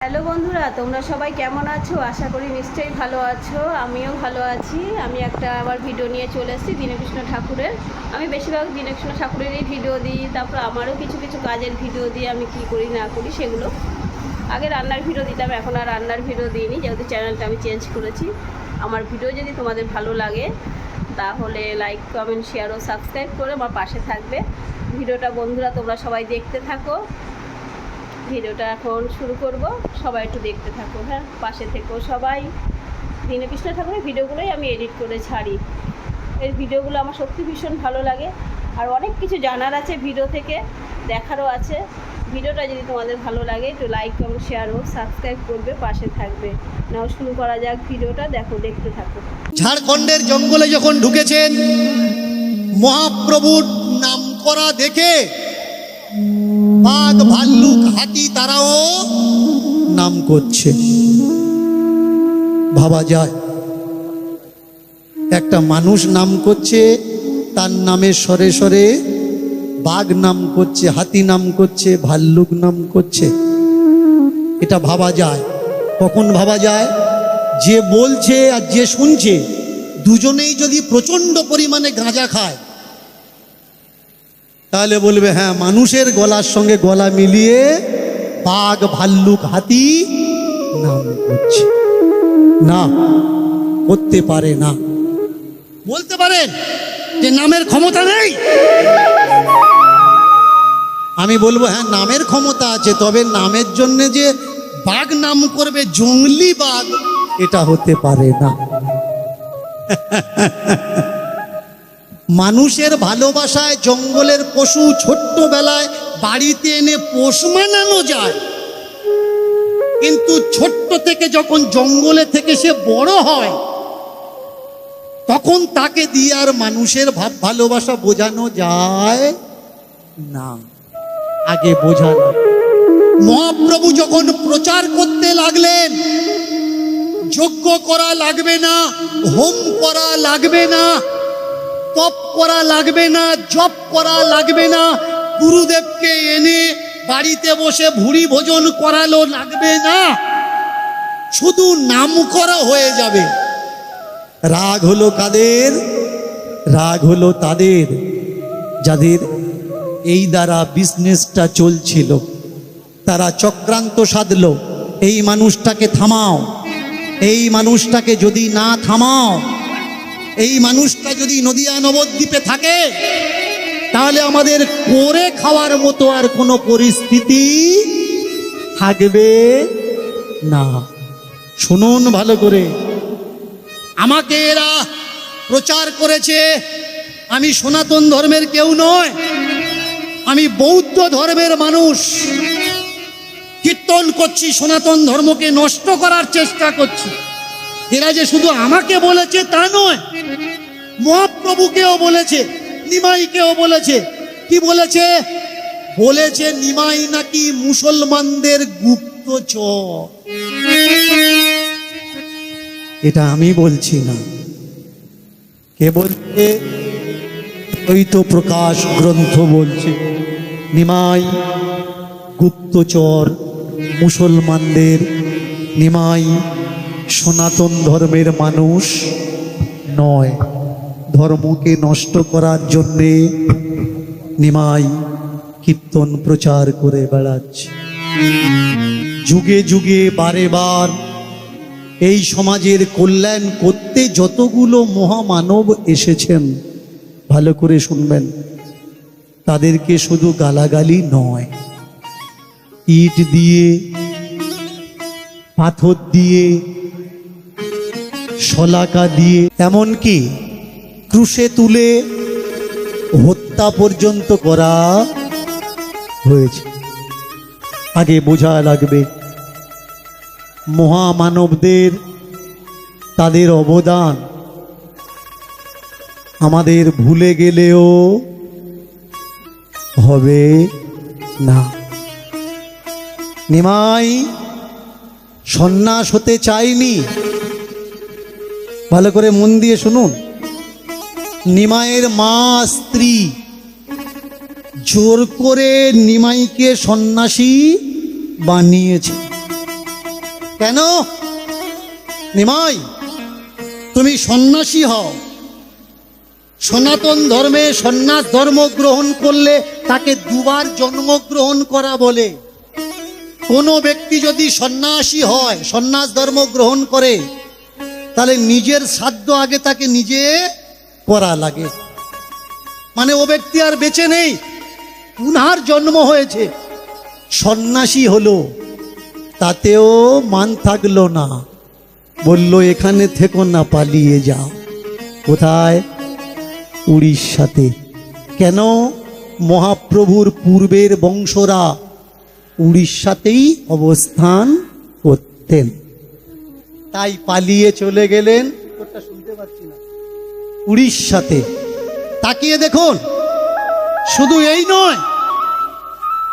Hello বন্ধুরা, তোমরা সবাই কেমন আছো? আশা করি নিশ্চয়ই ভালো আছো। আমিও ভালো আছি। আমি একটা আবার ভিডিও নিয়ে চলে এসেছি দীনকৃষ্ণ ঠাকুরের। আমি বেশিরভাগ দীনকৃষ্ণ ঠাকুরেরই ভিডিও দিই, তারপর আমারও কিছু কিছু কাজের ভিডিও দিই, আমি কি করি না করি সেগুলো। আগে রান্নার ভিডিও দিতাম, এখন আর রান্নার ভিডিও দিইনি, যেহেতু চ্যানেলটা আমি চেঞ্জ করেছি। আমার ভিডিও যদি তোমাদের ভালো লাগে তাহলে লাইক, কমেন্ট, শেয়ার ও সাবস্ক্রাইব করে আমার পাশে থাকবে। ভিডিওটা বন্ধুরা তোমরা সবাই দেখতে থাকো। ভিডিওটা এখন শুরু করব, সবাই একটু দেখতে থাকো। হ্যাঁ, পাশে থেকো সবাই। দীনকৃষ্ণ ঠাকুরের ভিডিওগুলোই আমি এডিট করে ছাড়ি। এই ভিডিওগুলো আমার সত্যি ভীষণ ভালো লাগে, আর অনেক কিছু জানার আছে ভিডিও থেকে, দেখারও আছে। ভিডিওটা যদি তোমাদের ভালো লাগে একটু লাইক, কমেন্ট, শেয়ার ও সাবস্ক্রাইব করবে, পাশে থাকবে। নাও শুরু করা যাক ভিডিওটা, দেখো, দেখতে থাকো। ঝাড়খণ্ডের জঙ্গলে যখন ঢুকেছেন, মহাপ্রভুর নাম করা দেখে বাঘ, ভাল্লুক, হাতি তারাও নাম করছে। ভাবা যায়, একটা মানুষ নাম করছে, তার নামের সরে সরে বাঘ নাম করছে, হাতি নাম করছে, ভাল্লুক নাম করছে। এটা ভাবা যায়। কখন ভাবা যায়? যে বলছে আর যে শুনছে দুজনেই যদি প্রচন্ড পরিমাণে গাঁজা খায়, তাহলে বলবে হ্যাঁ, মানুষের গলার সঙ্গে গলা মিলিয়ে বাঘ, ভাল্লুক, হাতি নাম করছে। না, করতে পারে না। বলতে পারেন যে নামের ক্ষমতা নেই? আমি বলবো হ্যাঁ, নামের ক্ষমতা আছে, তবে নামের জন্য যে বাঘ নাম করবে জঙ্গলি বাঘ, এটা হতে পারে না। মানুষের ভালোবাসায় জঙ্গলের পশু ছোট্টবেলায় বাড়িতে এনে পোষ মানানো যায়, কিন্তু ছোট্ট থেকে যখন জঙ্গলে থেকে সে বড় হয়, তখন তাকে দিয়ে আর মানুষের ভাব ভালোবাসা বোঝানো যায় না। আগে বোঝানো। মহাপ্রভু যখন প্রচার করতে লাগলেন, যজ্ঞ করা লাগবে না, হোম করা লাগবে না, তপ করা লাগবে না, জপ করা লাগবে না, গুরুদেবকে এনে বাড়িতে বসে ভুরি ভোজন করালো লাগবে না, শুধু নাম করা হয়ে যাবে। রাগ হলো কাদের? রাগ হলো তাদের যাদের এই দ্বারা বিজনেসটা চলছিল। তারা চক্রান্ত সাধলো, এই মানুষটাকে থামাও, এই মানুষটাকে যদি না থামাও, এই মানুষটা যদি নদিয়া নবদ্বীপে থাকে, তাহলে আমাদের করে খাওয়ার মতো আর কোনো পরিস্থিতি থাকবে না। শুনুন ভালো করে, আমাকে এরা প্রচার করেছে। আমি সনাতন ধর্মের কেউ নয়, আমি বৌদ্ধ ধর্মের মানুষ। কীর্তন করছি, সনাতন ধর্মকে নষ্ট করার চেষ্টা করছি। এরা যে শুধু আমাকে বলেছে তা নয়, মহাপ্রভুকেও বলেছে, নিমাইকেও বলেছে। কি বলেছে? বলেছে নিমাই নাকি মুসলমানদের গুপ্তচর। এটা আমি বলছি না, কে বলছে? ওই তো প্রকাশ গ্রন্থ বলছে নিমাই গুপ্তচর মুসলমানদের। নিমাই সনাতন ধর্মের মানুষ নয়। ধর্মকে নষ্ট করার জন্যে নিমাই কীর্তন প্রচার করে বেড়াচ্ছে। যুগে যুগে বারে বার এই সমাজের কল্যাণ করতে যতগুলো মহামানব এসেছেন, ভালো করে শুনবেন, তাদেরকে শুধু গালাগালি নয়, ইট দিয়ে, পাথর দিয়ে, শলাকা দিয়ে, এমনকি ক্রুশে তুলে হত্যা পর্যন্ত করা হয়েছে। আগে বোঝা লাগবে মহামানবদের, তাদের অবদান আমাদের ভুলে গেলেও হবে না। নিমাই সন্ন্যাস হতে চাইনি। ভালো করে মন দিয়ে শুনুন। নিমাইয়ের মা স্ত্রী জোর করে নিমাইকে সন্ন্যাসী বানিয়েছে। কেন? নিমাই, তুমি সন্ন্যাসী হও। সনাতন ধর্মে সন্ন্যাস ধর্ম গ্রহণ করলে তাকে দুবার জন্মগ্রহণ করা বলে। কোনো ব্যক্তি যদি সন্ন্যাসী হয়, সন্ন্যাস ধর্ম গ্রহণ করে, তাহলে নিজের শ্রাদ্ধ আগে তাকে নিজে করা লাগে। মানে ও ব্যক্তি আর বেঁচে নেই, পুনর জন্ম হয়েছে, সন্ন্যাসী হলো, তাতেও মান থাকলো না, বলল এখানে থেকো না, পালিয়ে যাও। কোথায়? উড়িষ্যাতে। কেন? মহাপ্রভুর পূর্বের বংশরা উড়িষ্যাতেই অবস্থান করতেন, তাই পালিয়ে চলে গেলেন। ওটা শুনতে পাচ্ছি না। উড়িষ্যাতে। তাকিয়ে দেখুন, শুধু এই নয়,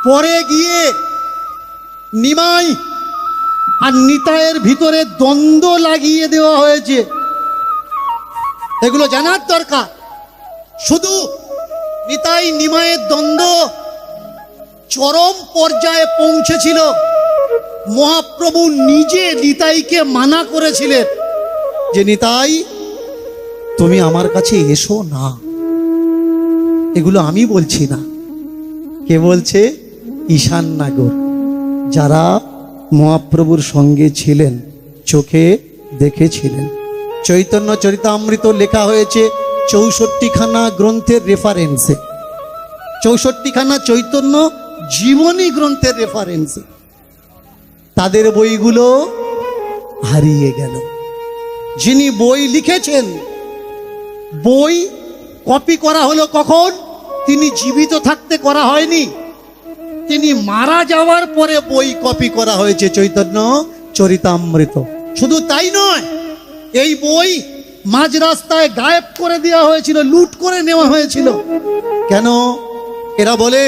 পরে গিয়ে নিমাই আর নিতাইয়ের ভিতরে দ্বন্দ্ব লাগিয়ে দেওয়া হয়েছে। এগুলো জানার দরকার। শুধু নিতাই নিমাইয়ের দ্বন্দ্ব চরম পর্যায়ে পৌঁছেছিল, মহাপ্রভু নিজে নিতাইকে মানা করেছিলেন যে নিতাই, তুমি আমার কাছে এসো না। এগুলো আমি বলছি না, কে বলছে? ঈশান নাগর, যারা মহাপ্রভুর সঙ্গে ছিলেন, চোখে দেখেছিলেন। চৈতন্য চরিতামৃত লেখা হয়েছে 64খানা গ্রন্থের রেফারেন্সে, 64খানা চৈতন্য জীবনী গ্রন্থের রেফারেন্সে। তাদের বইগুলো হারিয়ে গেল। যিনি বই লিখেছেন, বই কপি করা হলো কখন? তিনি জীবিত থাকতে করা হয়নি, তিনি মারা যাওয়ার পরে বই কপি করা হয়েছে, চৈতন্য চরিতামৃত। শুধু তাই নয়, এই বই মাঝ রাস্তায় গায়েব করে দেওয়া হয়েছিল, লুট করে নেওয়া হয়েছিল। কেন? এরা বলে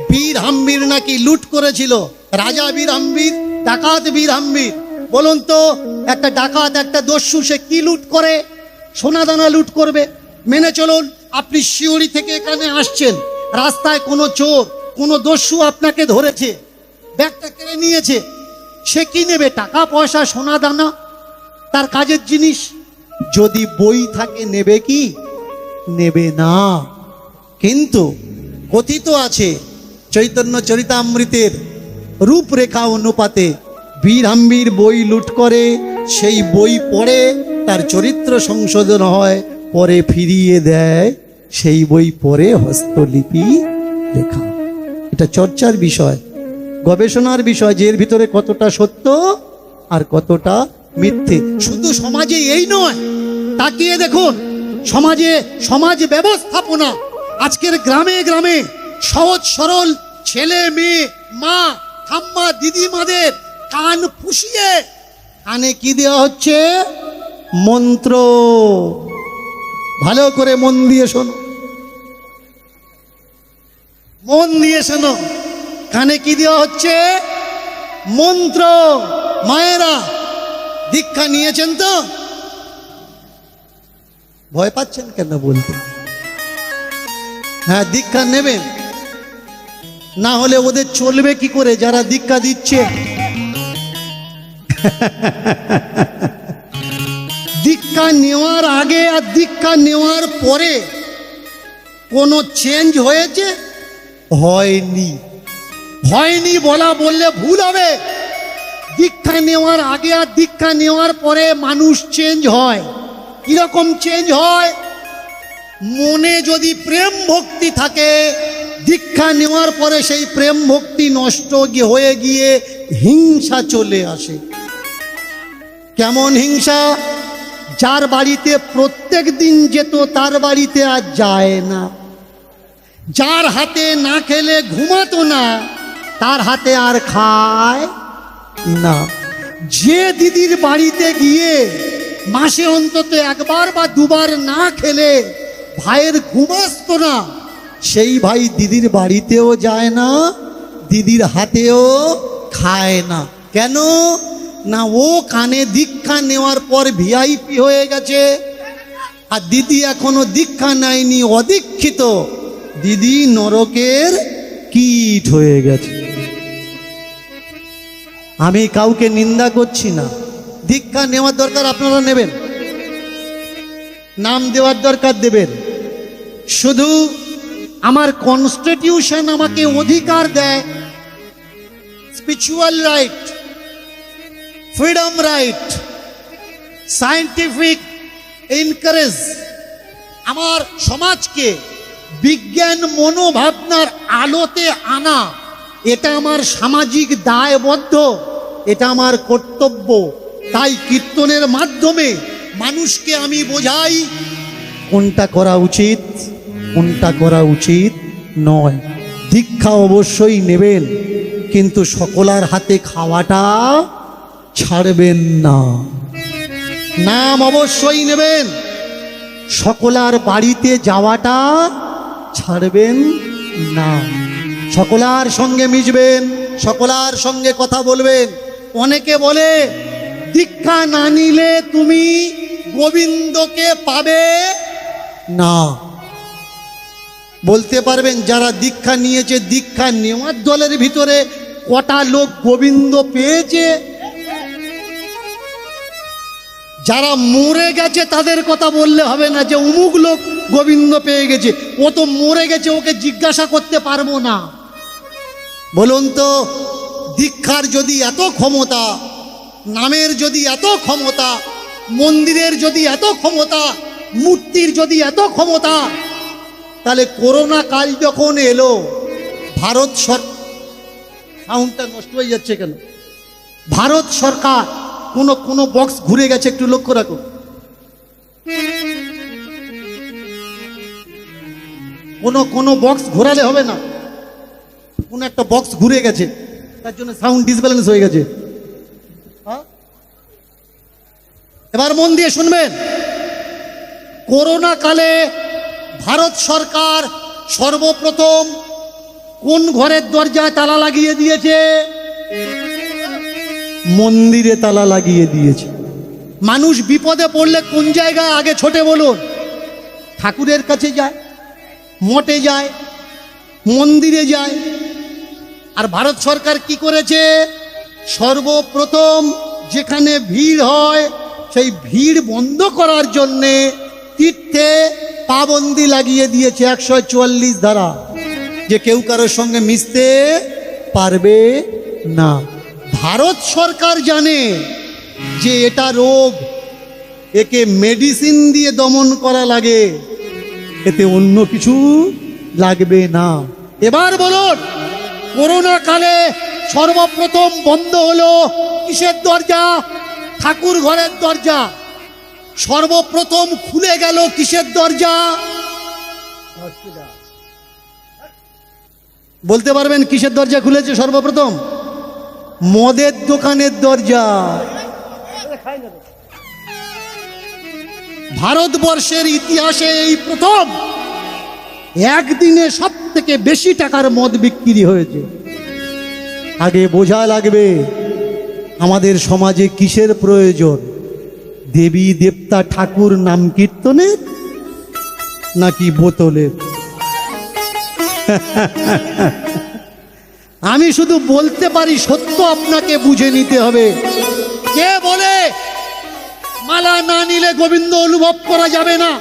বীর হাম্বির নাকি লুট করেছিল। রাজা বীর হাম্বির, ডাকাত বীর হাম্বির। বলুন তো, একটা ডাকাত, একটা দস্যু, সে কি লুট করে? সোনাদানা লুট করবে। মেনে চলুন, আপনি শিউরি থেকে এখানে আসছেন, রাস্তায় কোনো চোর, কোনো দস্যু আপনাকে ধরেছে, ব্যাগটা কেড়ে নিয়েছে, সে কি নেবে? টাকা পয়সা, সোনাদানা, তার কাজের জিনিস। যদি বই থাকে নেবে কি? নেবে না। কিন্তু কথিত আছে চৈতন্য চরিতামৃতের রূপরেখা অনুপাতে বীর হাম্বির বই লুট করে, সেই বই পড়ে তার চরিত্র সংশোধন হয়, পরে ফিরিয়ে দেয়, সেই বই পড়ে হস্তলিপি লেখা। এটা চর্চার বিষয়, গবেষণার বিষয়, যে এর ভিতরে কতটা সত্য আর কতটা মিথ্যে। শুধু সমাজে এই নয়, তাকিয়ে দেখুন সমাজে, সমাজ ব্যবস্থাপনা। আজকের গ্রামে গ্রামে সহজ সরল ছেলে মেয়ে, মা ঠাম্মা দিদিমাদের কান ফুসিয়ে কানে কি দেওয়া হচ্ছে? মন্ত্র। ভালো করে মন দিয়ে শোনো, মন দিয়ে শোনো, কানে কি দেওয়া হচ্ছে? মন্ত্র। মায়েরা দীক্ষা নিয়েছেন তো? ভয় পাচ্ছেন কেন বলতে? হ্যাঁ, দীক্ষা নেবেন, না হলে ওদের চলবে কি করে যারা দীক্ষা দিচ্ছে? দীক্ষা নেওয়ার আগে আর দীক্ষা নেওয়ার পরে কোনো চেঞ্জ হয়েছে? হয়নি। হয়নি বললে ভুল হবে। দীক্ষা নেওয়ার আগে আর দীক্ষা নেওয়ার পরে মানুষ চেঞ্জ হয়। কিরকম চেঞ্জ হয়? মনে যদি প্রেম ভক্তি থাকে, দীক্ষা নেওয়ার পরে সেই প্রেম ভক্তি নষ্ট হয়ে গিয়ে হিংসা চলে আসে। কেমন হিংসা? যার বাড়িতে প্রত্যেক দিন যেত তার বাড়িতে আর যায় না, যার হাতে না খেলে ঘুমাতো না তার হাতে আর খায় না, যে দিদির বাড়িতে গিয়ে মাসে অন্তত একবার বা দুবার না খেলে ভাইয়ের ঘুম আসতো না, সেই ভাই দিদির বাড়িতেও যায় না, দিদির হাতেও খায় না। কেন? না, ও কানে দীক্ষা নেওয়ার পর ভিআইপি হয়ে গেছে, আর দিদি এখনো দীক্ষা নেয়নি, অদীক্ষিত। দিদি নরকের কীট হয়ে গেছে। আমি কাউকে নিন্দা করছি না, দীক্ষা নেওয়ার দরকার আপনারা নেবেন, নাম দেওয়ার দরকার দেবেন। শুধু আমার কনস্টিটিউশন আমাকে অধিকার দেয়, spiritual right, freedom right, scientific encourage, আমার সমাজকে বিজ্ঞান মনোভাবনার আলোতে আনা, এটা আমার সামাজিক দায়বদ্ধ, এটা আমার কর্তব্য। তাই কীর্তনের মাধ্যমে মানুষকে আমি বোঝাই কোনটা করা উচিত, কোনটা করা উচিত নয়। দীক্ষা অবশ্যই নেবেন, কিন্তু সকলার হাতে খাওয়াটা ছাড়বেন না। নাম অবশ্যই নেবেন, সকলার বাড়িতে যাওয়াটা ছাড়বেন না। সকলার সঙ্গে মিশবেন, সকলার সঙ্গে কথা বলবেন। অনেকে বলে দীক্ষা না নিলে তুমি গোবিন্দকে পাবে না। বলতে পারবেন যারা দীক্ষা নিয়েছে, দীক্ষা নেওয়ার দলের ভিতরে কটা লোক গোবিন্দ পেয়েছে? যারা মরে গেছে তাদের কথা বললে হবে না যে অমুক লোক গোবিন্দ পেয়ে গেছে, ও তো মরে গেছে, ওকে জিজ্ঞাসা করতে পারবো না। বলুন তো, দীক্ষার যদি এত ক্ষমতা, নামের যদি এত ক্ষমতা, মন্দিরের যদি এত ক্ষমতা, মূর্তির যদি এত ক্ষমতা, তাহলে করোনা কাল যখন এলো, ভারত সরকার, সাউন্ডটা নষ্ট হয়ে যাচ্ছে কেন? ভারত সরকার কোনো বক্স ঘুরে গেছে, একটু লক্ষ্য রাখো। কোনো বক্স ঘোরালে হবে না, কোন একটা বক্স ঘুরে গেছে, তার জন্য সাউন্ড ডিসব্যালেন্স হয়ে গেছে। এবার মন দিয়ে শুনবেন। করোনা কালে ভারত সরকার সর্বপ্রথম কোন ঘরের দরজায় তালা লাগিয়ে দিয়েছে? মন্দিরে তালা লাগিয়ে দিয়েছে। মানুষ বিপদে পড়লে কোন জায়গায় আগে ছোটে বলুন? ঠাকুরের কাছে যায়, মঠে যায়, মন্দিরে যায়। আর ভারত সরকার কি করেছে? সর্বপ্রথম যেখানে ভিড় হয় সেই ভিড় বন্ধ করার জন্যে তীর্থে পাবন্দি লাগিয়ে দিয়েছে 144 ধারা, যে কেউ কারোর সঙ্গে মিশতে পারবে না। ভারত সরকার জানে যে এটা রোগ, একে মেডিসিন দিয়ে দমন করা লাগে, এতে অন্য কিছু লাগবে না। এবার বলুন, করোনা কালে সর্বপ্রথম বন্ধ হলো কিসের দরজা? ঠাকুর ঘরের দরজা। সর্বপ্রথম খুলে গেল কিসের দরজা? বলতে পারবেন কিসের দরজা খুলেছে সর্বপ্রথম? মদের দোকানের দরজা। ভারতবর্ষের ইতিহাসে এই প্রথম একদিনে সব থেকে বেশি টাকার মদ বিক্রি হয়েছে। আগে বোঝা লাগবে আমাদের সমাজে কিসের প্রয়োজন, দেবী দেবতা ঠাকুর নাম কীর্তনের নাকি বোতলের? আমি শুধু বলতে পারি, সত্য আপনাকে বুঝে নিতে হবে। কে বলে মালা না নিলে গোবিন্দ অনুভব করা যাবে না?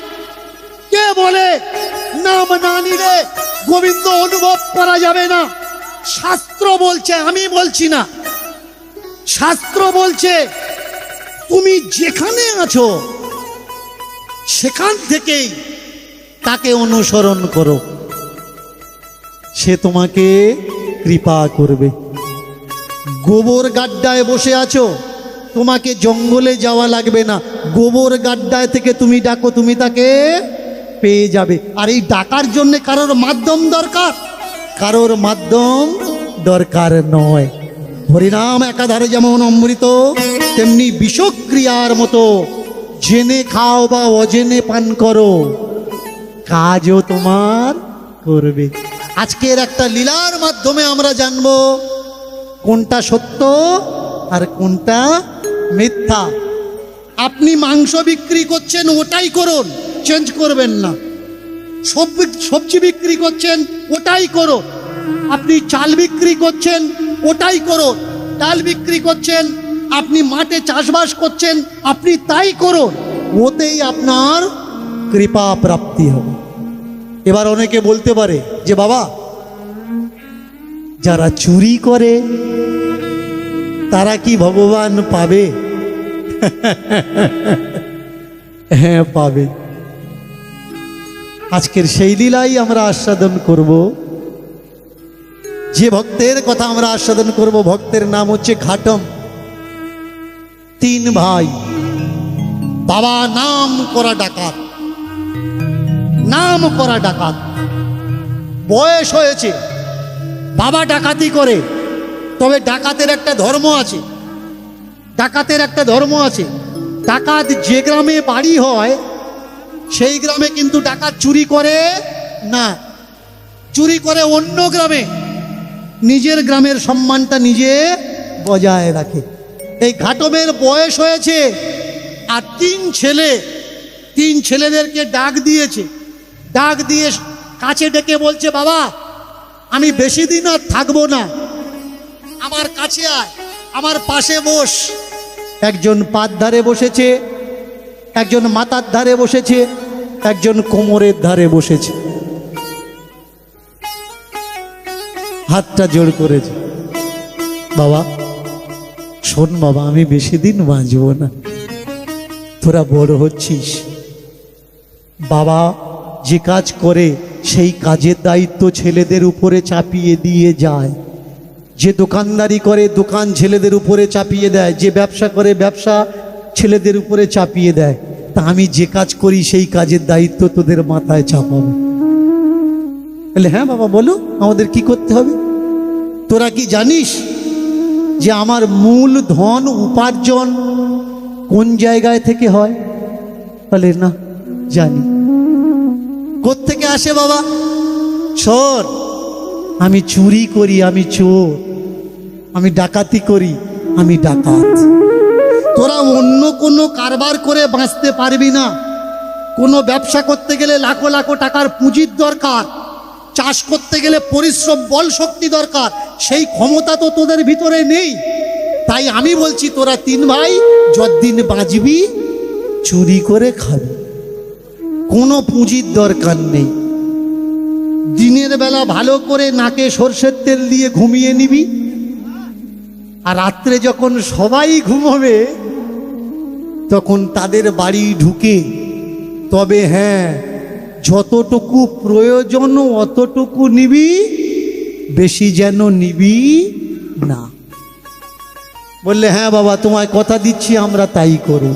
কে বলে নাম না নিলে গোবিন্দ অনুভব করা যাবে না? শাস্ত্র বলছে, আমি বলছি না। শাস্ত্র বলছে তুমি যেখানে আছো সেখান থেকেই তাকে অনুসরণ করো, সে তোমাকে কৃপা করবে। গোবর গাড্ডায় বসে আছো, তোমাকে জঙ্গলে যাওয়া লাগবে না, গোবর গাড্ডায় থেকে তুমি ডাকো, তুমি তাকে পেয়ে যাবে। আর এই ডাকার জন্য কারোর মাধ্যম দরকার? কারোর মাধ্যম দরকার নয়। হরিনাম একাধারে যেমন অমৃত, তেমনি বিষক্রিয়ার মতো জেনে খাও বা অজেনে পান করো, কাজও তোমার করবে। আজকের একটা লীলার মাধ্যমে আমরা জানবো কোনটা সত্য আর কোনটা মিথ্যা। আপনি মাংস বিক্রি করছেন, ওটাই করুন, চেঞ্জ করবেন না। সবজি বিক্রি করছেন, ওটাই করো। আপনি চাল বিক্রি করছেন, ওটাই করো। ডাল বিক্রি করছেন, আপনি মাঠে চাষবাস করছেন, আপনি তাই করুন, ওতেই আপনার কৃপা প্রাপ্তি হবে। এবার অনেকে বলতে পারে যে বাবা, যারা চুরি করে তারা কি ভগবান পাবে? হ্যাঁ, পাবে। আজকের সেই লীলাই আমরা আস্বাদন করব। যে ভক্তের কথা আমরা আস্বাদন করব, ভক্তের নাম হচ্ছে ঘাটম। 3 ভাই, বাবা নাম করা ডাকাত, নাম করা ডাকাত। বয়স হয়েছে, বাবা ডাকাতি করে, তবে ডাকাতের একটা ধর্ম আছে। ডাকাতের একটা ধর্ম আছে। ডাকাত যে গ্রামে বাড়ি হয় সেই গ্রামে কিন্তু ডাকাত চুরি করে না, চুরি করে অন্য গ্রামে, নিজের গ্রামের সম্মানটা নিজে বজায় রাখে। এই ঘাটমের বয়স হয়েছে, আর 3 ছেলে, 3 ছেলেদেরকে ডাক দিয়েছে। ডাক দিয়ে কাছে ডেকে বলছে, বাবা আমি বেশি দিন আর থাকবো না, আমার কাছে আয়, আমার পাশে বস। একজন পাদ ধারে বসেছে, একজন মাথার ধারে বসেছে, একজন কোমরের ধারে বসেছে, হাতটা জোড় করেছে। বাবা শোন বাবা, আমি বেশি দিন বাঁচব না, তোরা বড় হচ্ছিস। বাবা যে কাজ করে সেই কাজের দায়িত্ব ছেলেদের উপরে চাপিয়ে দিয়ে যায়। যে দোকানদারি করে দোকান ছেলেদের উপরে চাপিয়ে দেয়, যে ব্যবসা করে ব্যবসা ছেলেদের উপরে চাপিয়ে দেয়। তা আমি যে কাজ করি সেই কাজের দায়িত্ব তোদের মাথায় চাপাবো। বলে হ্যাঁ বাবা বলো, আমাদের কি করতে হবে? তোরা কি জানিস যে আমার মূল ধন উপার্জন কোন জায়গায় থেকে হয়? বলে না জানি। কোত্থেকে আসে বাবা? শোন, আমি চুরি করি, আমি চোর, আমি ডাকাতি করি, আমি ডাকাত। তোরা অন্য কোনো কারবার করে বাঁচতে পারবি না। কোনো ব্যবসা করতে গেলে লাখো লাখো টাকার পুঁজির দরকার, চাষ করতে গেলে পরিশ্রম বল শক্তি দরকার, সেই ক্ষমতা তো তোদের ভিতরে নেই। তাই আমি বলছি তোরা 3 ভাই যতদিন বাঁচবি চুরি করে খাবি, কোনো পুঁজির দরকার নেই। দিনের বেলা ভালো করে নাকে সর্ষের তেল দিয়ে ঘুমিয়ে নিবি, আর রাত্রে যখন সবাই ঘুমাবে তখন তাদের বাড়ি ঢুকে তবে হ্যাঁ যতটুকু প্রয়োজন অতটুকু নিবি, বেশি যেন নিবি না। বললে হ্যাঁ বাবা তোমায় কথা দিচ্ছি, আমরা তাই করি।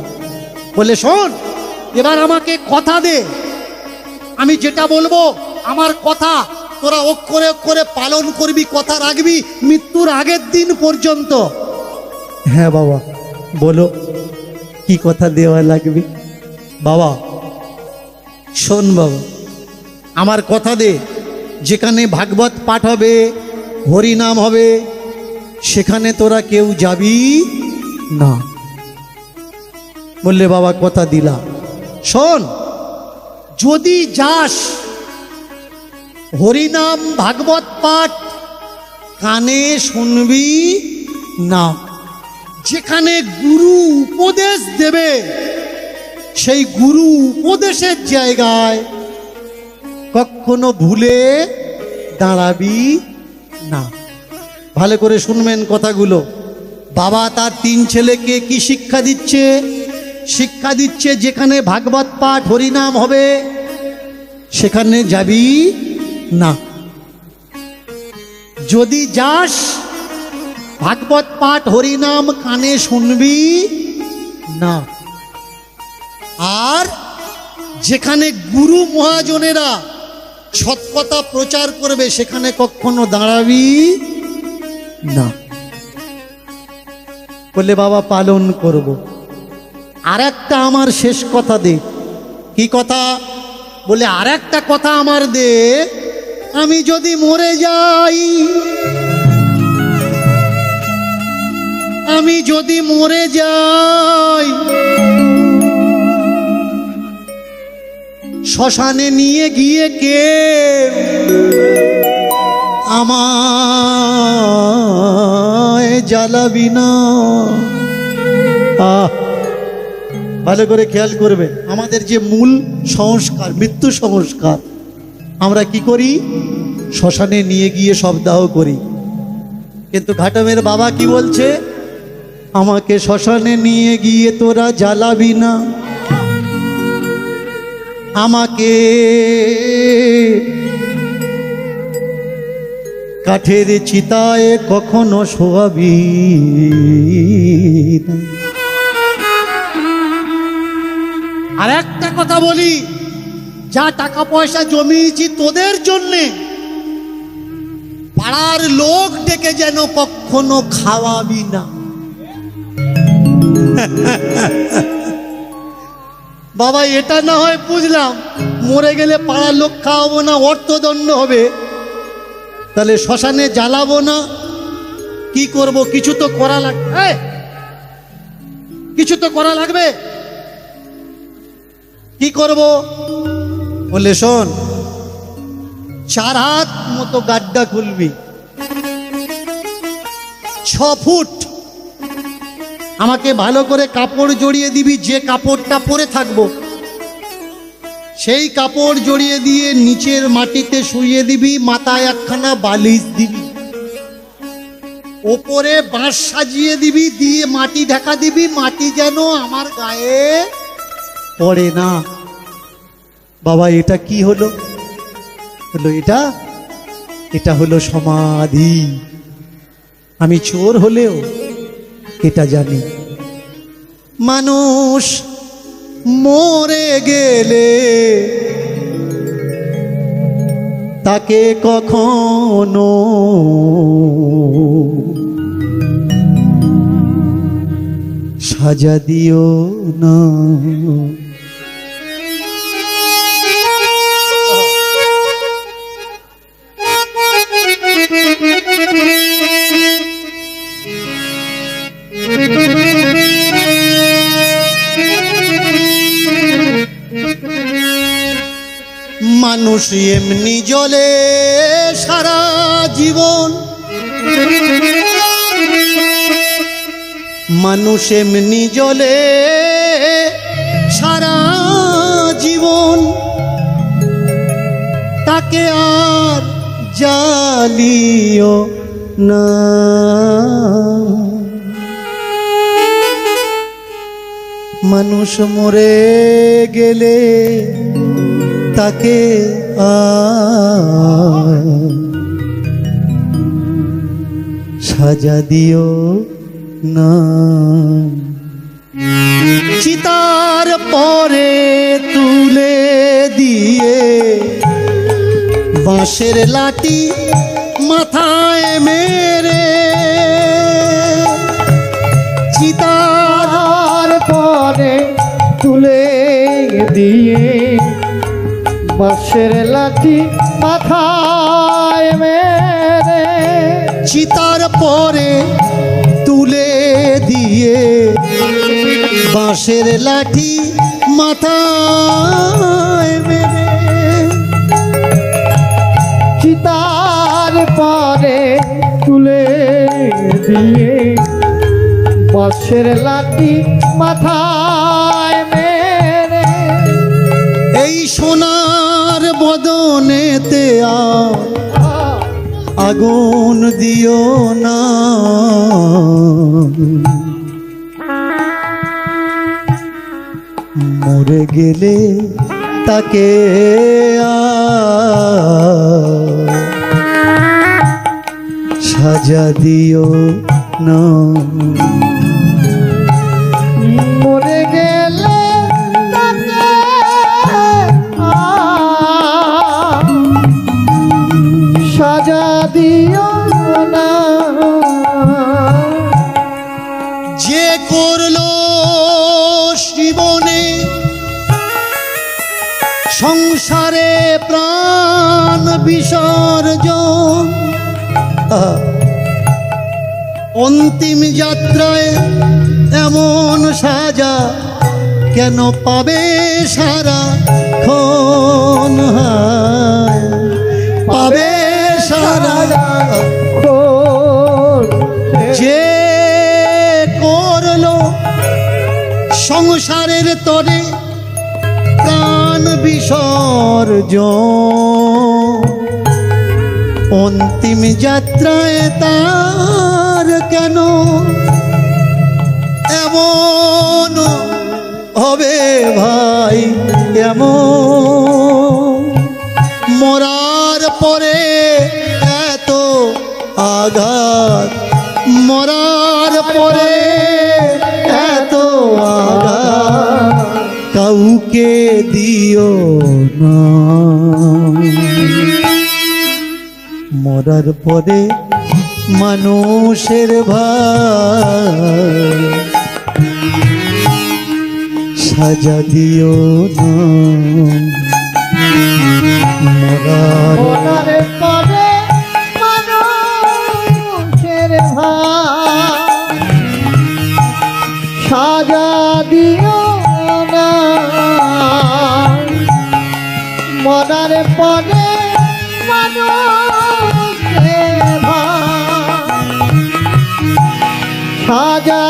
বলে শোন, এবার আমাকে কথা দে, আমি যেটা বলবো আমার কথা তোরা অক্ষরে অক্ষরে পালন করবি, কথা রাখবি মৃত্যুর আগের দিন পর্যন্ত। হ্যাঁ বাবা বলো, কি কথা দেওয়া লাগবে? বাবা শোন বাবা, আমার কথা দে, যেখানে ভাগবত পাঠ হবে, হরিনাম হবে, সেখানে তোরা কেউ যাবি না। বললে বাবা কথা দিলাম। শোন, যদি যাস, হরিনাম ভাগবত পাঠ কানে শুনবি না। যেখানে গুরু উপদেশ দেবে সেই গুরু উপদেশের জায়গায় কখনো ভুলে দাঁড়াবি না। ভালো করে শুনবেন কথাগুলো। বাবা তার 3 ছেলেকে কি শিক্ষা দিচ্ছে? শিক্ষা দিচ্ছে যেখানে ভাগবত পাঠ হরিনাম হবে সেখানে যাবি না। যদি যাস, ভাগবত পাঠ হরিনাম কানে শুনবি না। আর যেখানে গুরু মহাজনেরা সৎকথা প্রচার করবে সেখানে কখনো দাঁড়াবি না। বললে বাবা পালন করব। আর একটা আমার শেষ কথা দে। কি কথা? বলে আর একটা কথা আমার দে, আমি যদি মরে যাই, আমি যদি মরে যাই, শ্মশানে নিয়ে গিয়ে কে আমায় জ্বালাবি না। ভালো করে খেয়াল করবে, আমাদের যে মূল সংস্কার মৃত্যু সংস্কার, আমরা কি করি? শ্মশানে নিয়ে গিয়ে শবদাহ করি। কিন্তু ঘাটমের বাবা কি বলছে? আমাকে শ্মশানে নিয়ে গিয়ে তোরা জ্বালাবি না, আমাকে কাঠের চিতায় কখনো শোয়াবি না। আর একটা কথা বলি, যা টাকা পয়সা জমিয়েছি তোদের জন্যে, পাড়ার লোক ডেকে যেন কখনো খাওয়াবি না। বাবা এটা না হয় বুঝলাম, মরে গেলে পাড়ার লোক খাওয়াবো না, অর্থদণ্ড হবে, তাহলে শ্মশানে জ্বালাবো না, কি করব? কিছু তো করা লাগবে, কিছু তো করা লাগবে। কি করব? বলে শোন, 4 হাত মতো গাড্ডা খুলবি, 6 ফুট আমাকে ভালো করে কাপড় জড়িয়ে দিবি, যে কাপড়টা পরে থাকবো সেই কাপড় জড়িয়ে দিয়ে নিচের মাটিতে শুইয়ে দিবি, মাথায় একখানা বালিশ দিবি, ওপরে বাঁশ সাজিয়ে দিবি, দিয়ে মাটি ঢাকা দিবি, মাটি যেন আমার গায়ে পড়ে না। বাবা এটা কি হলো? হলো এটা হলো সমাধি। আমি চোর হলেও এটা জানি, মানুষ মরে গেলে তাকে কখনো সাজা দিও না। মানুষ এমনি জলে সারা জীবন, মানুষ এমনি জলে সারা জীবন, তাকে আর জ্বালিও না। মানুষ মরে গেলে তাকে সাজা দিও না। চিতার পরে তুলে দিয়ে বাঁশের লাঠি মাথায় মেরে, চিতার পরে তুলে দিয়ে বাঁশের লাঠি মাথায় মেরে, চিতার পরে তুলে দিয়ে বাঁশের লাঠি মাথায় মেরে, চিতার পরে তুলে দিয়ে বাঁশের লাঠি মাথায় মেরে, এই সোনার বদনেতে আগুন দিও না। মরে গেলে তাকে সাজা দিও না। মরে গেলে তাকে সাজা দিও না। যে করলো জীবনে সংসারে প্রাণ বিসর্জন, অন্তিম যাত্রায় এমন সাজা কেন পাবে সারা ক্ষণ, পাবে সারা ক্ষণ। যে সংসারের তরে প্রাণ বিসর্জন, অন্তিম যাত্রায় তার কেন এমন হবে ভাই, এমন মরার পরে এত আঘাত, মরার পরে এত আঘাত কাউকে দিও না। মরার পরে মানুষের ভাই সাজা দিও না। মরার পরে মানুষের ভাই সাজা দিও না। মরার পরে মানুষের ভাই সাজা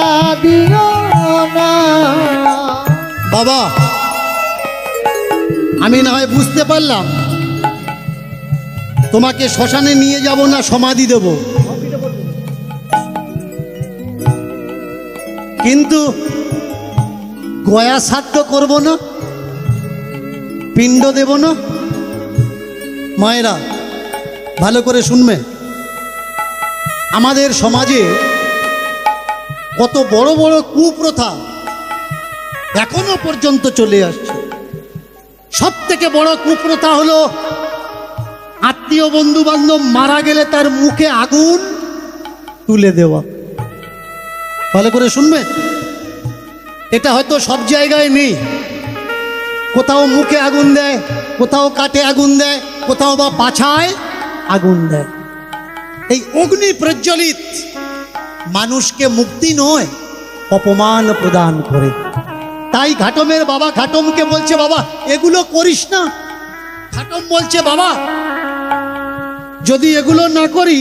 দিও না। বাবা, আমি না হয় বুঝতে পারলাম তোমাকে শ্মশানে নিয়ে যাব না সমাধি দেব, কিন্তু গয়া শ্রাদ্ধ করব না, পিণ্ড দেব না। মায়েরা ভালো করে শুনবে, আমাদের সমাজে কত বড় বড় কুপ্রথা এখনো পর্যন্ত চলে আসছে। সব থেকে বড় কুপ্রথা হলো আত্মীয় বন্ধু বান্ধব মারা গেলে তার মুখে আগুন তুলে দেওয়া। ভালো করে শুনবেন, এটা হয়তো সব জায়গায় নেই। কোথাও মুখে আগুন দেয়, কোথাও কাটে আগুন দেয়, কোথাও বা পাছায় আগুন দেয়। এই অগ্নি প্রজ্বলিত মানুষকে মুক্তি নয়, অপমান প্রদান করে। তাই ঘাটমের বাবা ঘাটমকে বলছে, বাবা এগুলো করিস না। ঘাটম বলছে, বাবা যদি এগুলো না করি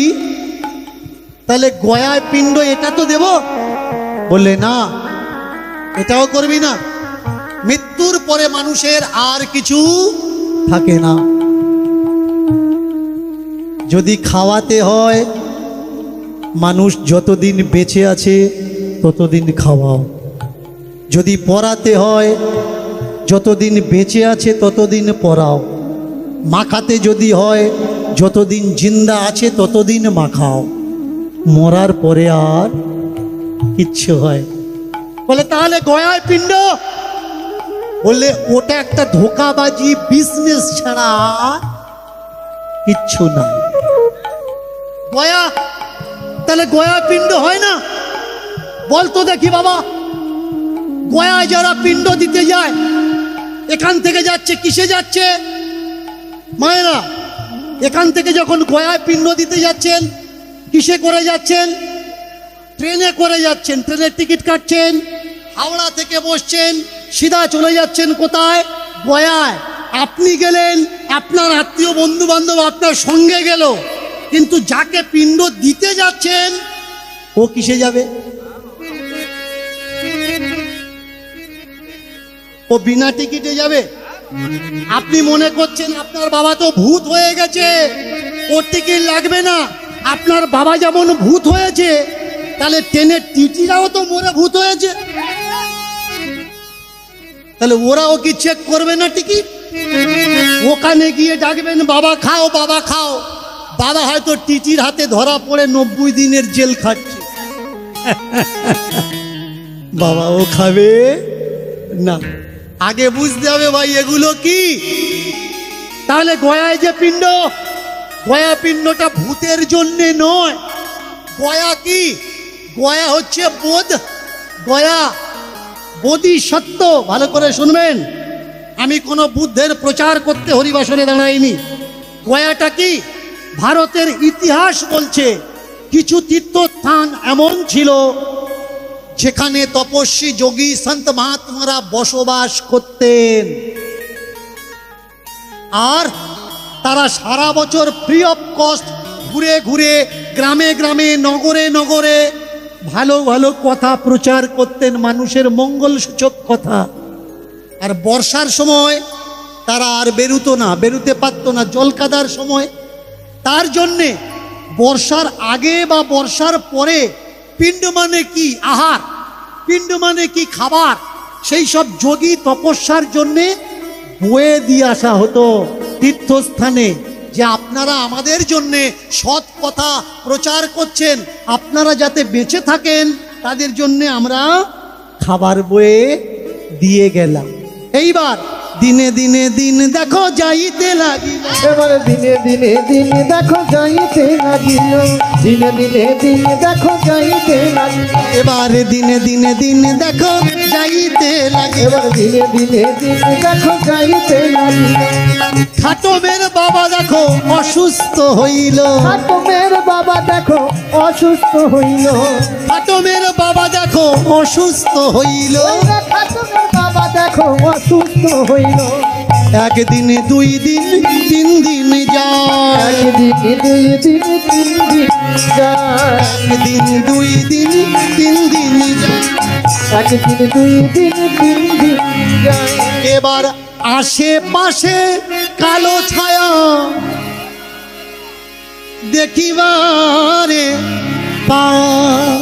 তাহলে গয়ায় পিণ্ড এটা তো দেব। বললে না, এটাও করবি না। মৃত্যুর পরে মানুষের আর কিছু থাকে না। যদি খাওয়াতে হয়, মানুষ যতদিন বেঁচে আছে ততদিন খাওয়াও। যদি পড়াতে হয়, যতদিন বেঁচে আছে ততদিন পড়াও। মাখাতে যদি হয়, যতদিন জিন্দা আছে ততদিন মাখাও। মরার পরে আর কিচ্ছু হয়। বলে তাহলে গয়ায় পিণ্ড? বললে ওটা একটা ধোকাবাজি বিজনেস ছাড়া কিচ্ছু না। গয়া, তাহলে গয়া পিণ্ড হয় না? বলতো দেখি বাবা, গয়ায় যারা পিণ্ড দিতে যায় এখান থেকে যাচ্ছে কিসে যাচ্ছে? মায়েরা, এখান থেকে যখন গয়ায় পিণ্ড দিতে যাচ্ছেন কিসে করে যাচ্ছেন? ট্রেনে করে যাচ্ছেন। ট্রেনের টিকিট কাটছেন, হাওড়া থেকে বসছেন, সিধা চলে যাচ্ছেন কোথায়? গয়ায়। আপনি গেলেন, আপনার আত্মীয় বন্ধু বান্ধব আপনার সঙ্গে গেল, কিন্তু যাকে পিণ্ড দিতে যাচ্ছেন ও কিসে যাবে? ও বিনা টিকিটে যাবে। আপনি মনে করছেন আপনার বাবা তো ভূত হয়ে গেছে, ওর টিকিট লাগবে না। আপনার বাবা যেমন ভূত হয়েছে, তাহলে ট্রেনের টিটিরাও তো মরে ভূত হয়েছে, তাহলে ওরাও কি চেক করবে না টিকিট? ওখানে গিয়ে ডাকবেন, বাবা খাও, বাবা খাও। বাবা হয়তো টিটির হাতে ধরা পড়ে 90 দিনের জেল খাচ্ছে। বাবাও খাবে না। আগে বুঝতে হবে ভাই এগুলো কি। তাহলে গয়ায় যে পিণ্ড, গয়া পিণ্ডটা ভূতের জন্যে নয়। গয়া কি? গয়া হচ্ছে বোধ, গয়া বোধিসত্ত্ব। ভালো করে শুনবেন, আমি কোনো বুদ্ধের প্রচার করতে হরিবাসরে দাঁড়াইনি। গয়াটা কি? ভারতের ইতিহাস বলছে কিছু তীর্থস্থান এমন ছিল যেখানে তপস্বী যোগী সন্ত মহাত্মারা বসবাস করতেন, আর তারা সারা বছর ফ্রি অফ কস্ট ঘুরে ঘুরে গ্রামে গ্রামে নগরে নগরে ভালো ভালো কথা প্রচার করতেন, মানুষের মঙ্গল সূচক কথা। আর বর্ষার সময় তারা আর বেরুতে পারতো না, জলকাদার সময়। তার জন্যে বর্ষার আগে বা বর্ষার পরে পিণ্ড মানে কি আহার, পিণ্ড মানে কি খাবার, সেই সব যোগী তপস্যার জন্যে বয়ে দিয়ে আসা হতো তীর্থস্থানে, যে আপনারা আমাদের জন্যে সৎ কথা প্রচার করছেন, আপনারা যাতে বেঁচে থাকেন তাদের জন্যে আমরা খাবার বয়ে দিয়ে গেলাম। এইবার দিনে দিনে দিন দেখো যাইতে লাগিল, এবারে দিনে দিনে দিন দেখো যাইতে লাগিল, দিনে দিনে দিন দেখো যাইতে লাগিল, এবারে দিনে দিনে দিন দেখো যাইতে লাগিল। এবারে দিনে দিনে দিন দেখো যাইতে লাগিল। খাটমের বাবা দেখো অসুস্থ হইল, খাটমের বাবা দেখো অসুস্থ হইল, খাটমের বাবা দেখো অসুস্থ হইল। খাটমের বাবা দেখো অসুস্থ হইল। একদিন দুই দিন তিন দিন যায়, একদিন দুই দিন তিন দিন যায়, একদিন দুই দিন তিন দিন যায়। একদিন দুই দিন তিন দিন যায়। এবার আশেপাশে কালো ছায়া দেখিবারে পায়।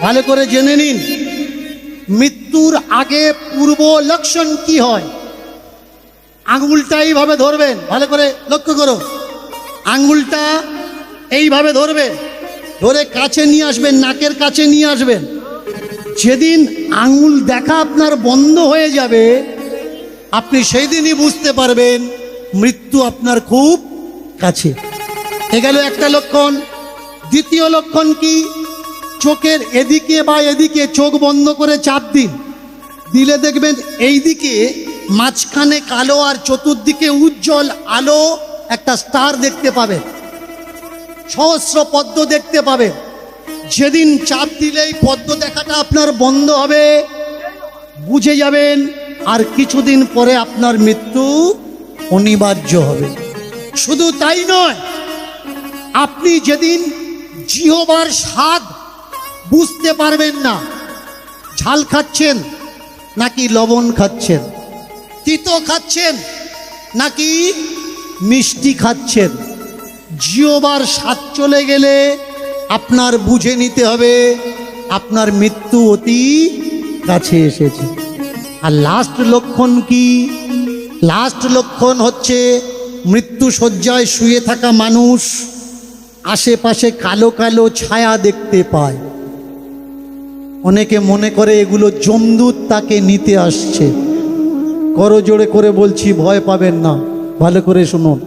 ভালো করে জেনে নিন, মৃত্যুর আগে পূর্ব লক্ষণ কি হয়। আঙুলটা এইভাবে ধরবেন, ভালো করে লক্ষ্য করো, আঙুলটা এইভাবে ধরবেন, ধরে কাছে নিয়ে আসবেন, নাকের কাছে নিয়ে আসবেন। যেদিন আঙুল দেখা আপনার বন্ধ হয়ে যাবে, আপনি সেই দিনই বুঝতে পারবেন মৃত্যু আপনার খুব কাছে। এ গেল একটা লক্ষণ। দ্বিতীয় লক্ষণ কি, চোখের এদিকে বা এদিকে চোখ বন্ধ করে চাপ দিন, দিলে দেখবেন এই দিকে মাঝখানে কালো আর চতুর্দিকে উজ্জ্বল আলো একটা স্টার দেখতে পাবেন, সহস্র পদ্ম দেখতে পাবেন। যেদিন চাপ দিলেই পদ্ম দেখাটা আপনার বন্ধ হবে, বুঝে যাবেন আর কিছুদিন পরে আপনার মৃত্যু অনিবার্য হবে। শুধু তাই নয়, আপনি যেদিন জিহ্বার স্বাদ বুঝতে পারবেন না, ঝাল খাচ্ছেন নাকি লবণ খাচ্ছেন, তিতো খাচ্ছেন নাকি মিষ্টি খাচ্ছেন, জিহ্বার স্বাদ চলে গেলে আপনার বুঝে নিতে হবে আপনার মৃত্যু অতি কাছে এসেছে। আর লাস্ট লক্ষণ কি, লাস্ট লক্ষণ হচ্ছে মৃত্যু শয্যায় শুয়ে থাকা মানুষ আশেপাশে কালো কালো ছায়া দেখতে পায়। অনেকে মনে করে এগুলো যমদূত তাকে নিতে আসছে। করজোড়ে করে বলছি, ভয় পাবেন না, ভালো করে শুনুন।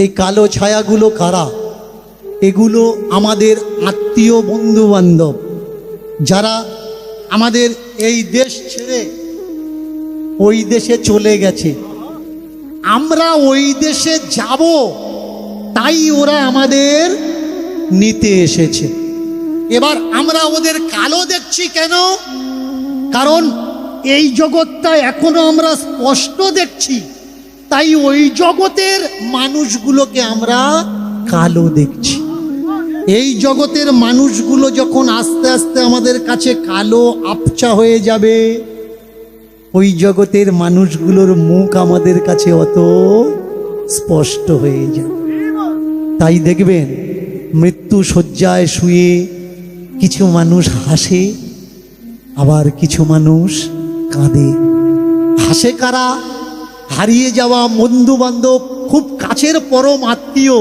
এই কালো ছায়াগুলো কারা? এগুলো আমাদের আত্মীয় বন্ধু বান্ধব, যারা আমাদের এই দেশ ছেড়ে ওই দেশে চলে গেছে। আমরা ওই দেশে যাব, তাই ওরা আমাদের নিতে এসেছে। এবার আমরা ওদের কালো দেখছি কেন? কারণ এই জগৎটা এখনো আমরা স্পষ্ট দেখছি, তাই ওই জগতের মানুষগুলোকে আমরা কালো দেখছি। এই জগতের মানুষগুলো যখন আস্তে আস্তে আমাদের কাছে কালো আবছা হয়ে যাবে, ওই জগতের মানুষগুলোর মুখ আমাদের কাছে অত স্পষ্ট হয়ে যাবে। তাই দেখবেন মৃত্যু শয্যায় শুয়ে কিছু মানুষ হাসে, আবার কিছু মানুষ কাঁদে। হাসে কারা? হারিয়ে যাওয়া বন্ধু বান্ধব, খুব কাছের পরম আত্মীয়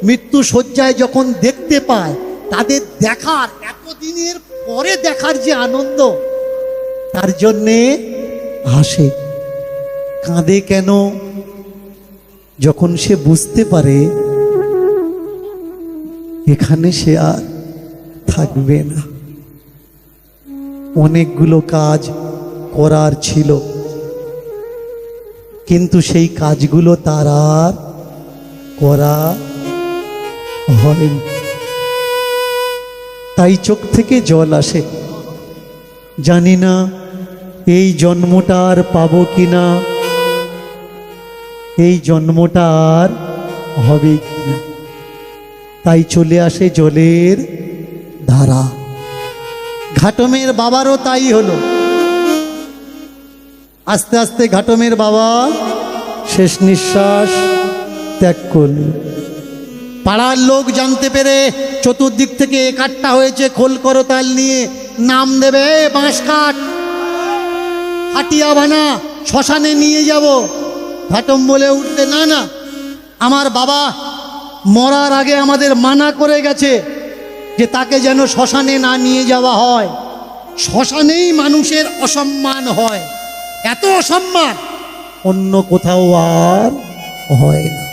মৃত্যু শয্যায় যখন দেখতে পায়, তাদের দেখার, এতদিনের পরে দেখার যে আনন্দ, তার জন্যে হাসে। কাঁদে কেন? যখন সে বুঝতে পারে এখানে সে আর থাকবে না। অনেকগুলো কাজ করার ছিল, কিন্তু সেই কাজগুলো তার আর করা হয়নি। তাই চোখ থেকে জল আসে। জানি না এই জন্মটা আর পাবো কিনা, এই জন্মটা আর হবে কিনা। তাই চলে আসে জলের ধারা। ঘাটমের বাবারও তাই হলো। আস্তে আস্তে ঘাটমের বাবা শেষ নিঃশ্বাস ত্যাগ করল। পাড়ার লোক জানতে পেরে চতুর্দিক থেকে একাট্টা হয়েছে খোল করতাল নিয়ে, নাম দেবে বাঁশ কাঠ, হাটিয়া বানা, শ্মশানে নিয়ে যাব। ঘাটম বলে উঠলে, না না, আমার বাবা মরার আগে আমাদের মানা করে গেছে যে তাকে যেন শ্মশানে না নিয়ে যাওয়া হয়। শ্মশানেই মানুষের অসম্মান হয়, এত অসম্মান অন্য কোথাও আর হয় না।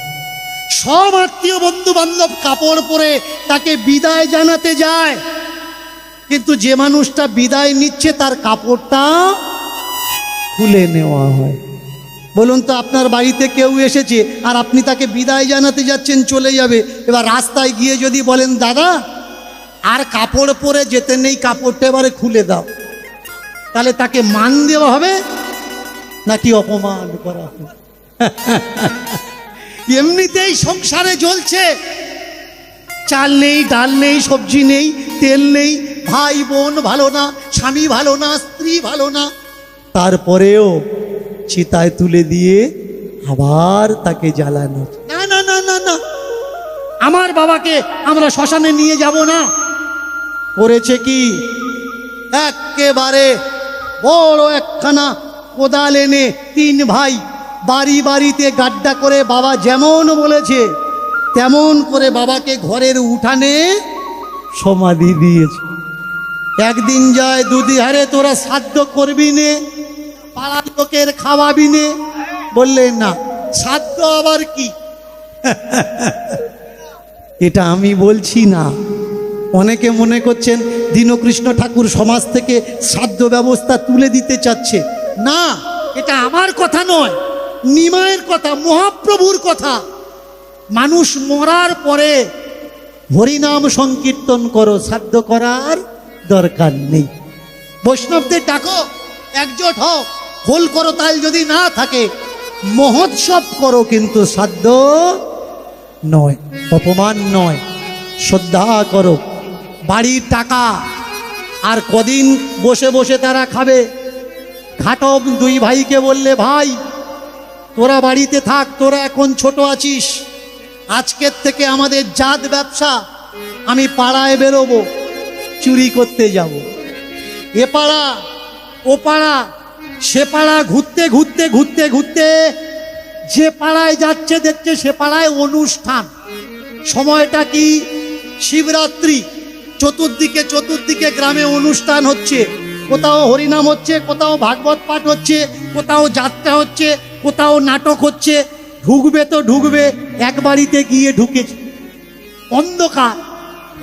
সব আত্মীয় বন্ধু বান্ধব কাপড় পরে তাকে বিদায় জানাতে যায়, কিন্তু যে মানুষটা বিদায় নিচ্ছে তার কাপড়টা খুলে নেওয়া হয়। বলুন তো, আপনার বাড়িতে কেউ এসেছে আর আপনি তাকে বিদায় জানাতে যাচ্ছেন, চলে যাবে। এবার রাস্তায় গিয়ে যদি বলেন, দাদা আর কাপড় পরে যেতে নেই, কাপড়টা এবারে খুলে দাও, তাহলে তাকে মান দেওয়া হবে নাকি অপমান করা হবে? এমনিতেই সংসারে জ্বলছে, চাল নেই, ডাল নেই, সবজি নেই, তেল নেই, ভাই বোন ভালো না, স্বামী ভালো না, স্ত্রী ভালো না, তারপরেও চিতায় তুলে দিয়ে আবার তাকে জ্বালানো। না না না না না, আমার বাবাকে আমরা শ্মশানে নিয়ে যাব না। করেছে কি, একেবারে বড় একখানা কোদাল এনে 3 ভাই বাড়ি বাড়িতে গাড্ডা করে, বাবা যেমন বলেছে তেমন করে বাবাকে ঘরের উঠানে সমাধি দিয়েছে। একদিন যায়, দুদিন, আরে তোরা শ্রাদ্ধ করবি নে, পাড়ার লোকের খাওয়াবি নে। বললেন না, শ্রাদ্ধ আবার কি? এটা আমি বলছি না, অনেকে মনে করছেন দীনকৃষ্ণ ঠাকুর সমাজ থেকে শ্রাদ্ধ ব্যবস্থা তুলে দিতে চাচ্ছে। না, এটা আমার কথা নয়, নিমায়ের কথা, মহাপ্রভুর কথা। মানুষ মরার পরে হরিনাম সংকীর্তন করো, শ্রাদ্ধ করার দরকার নেই। বৈষ্ণবদের ডাকো, একজোট হও, খোল করো, তাল যদি না থাকে মহোৎসব করো, কিন্তু শ্রাদ্ধ নয়, অপমান নয়, শ্রদ্ধা করো। বাড়ির টাকা আর কদিন বসে বসে তারা খাবে। ঘাটম 2 ভাইকে বললে, ভাই তোরা বাড়িতে থাক, তোরা এখন ছোট আছিস, আজকের থেকে আমাদের জাত ব্যবসা, আমি পাড়ায় বেরোবো, চুরি করতে যাব। এ পাড়া ও পাড়া সে পাড়া ঘুরতে ঘুরতে ঘুরতে ঘুরতে যে পাড়ায় যাচ্ছে দেখছে সে পাড়ায় অনুষ্ঠান। সময়টা কি, শিবরাত্রি, চতুর্দিকে চতুর্দিকে গ্রামে অনুষ্ঠান হচ্ছে, কোথাও হরিনাম হচ্ছে, কোথাও ভাগবত পাঠ হচ্ছে, কোথাও যাত্রা হচ্ছে, কোথাও নাটক হচ্ছে। ঢুকবে তো ঢুকবে, এক বাড়িতে গিয়ে ঢুকেছে, অন্ধকার,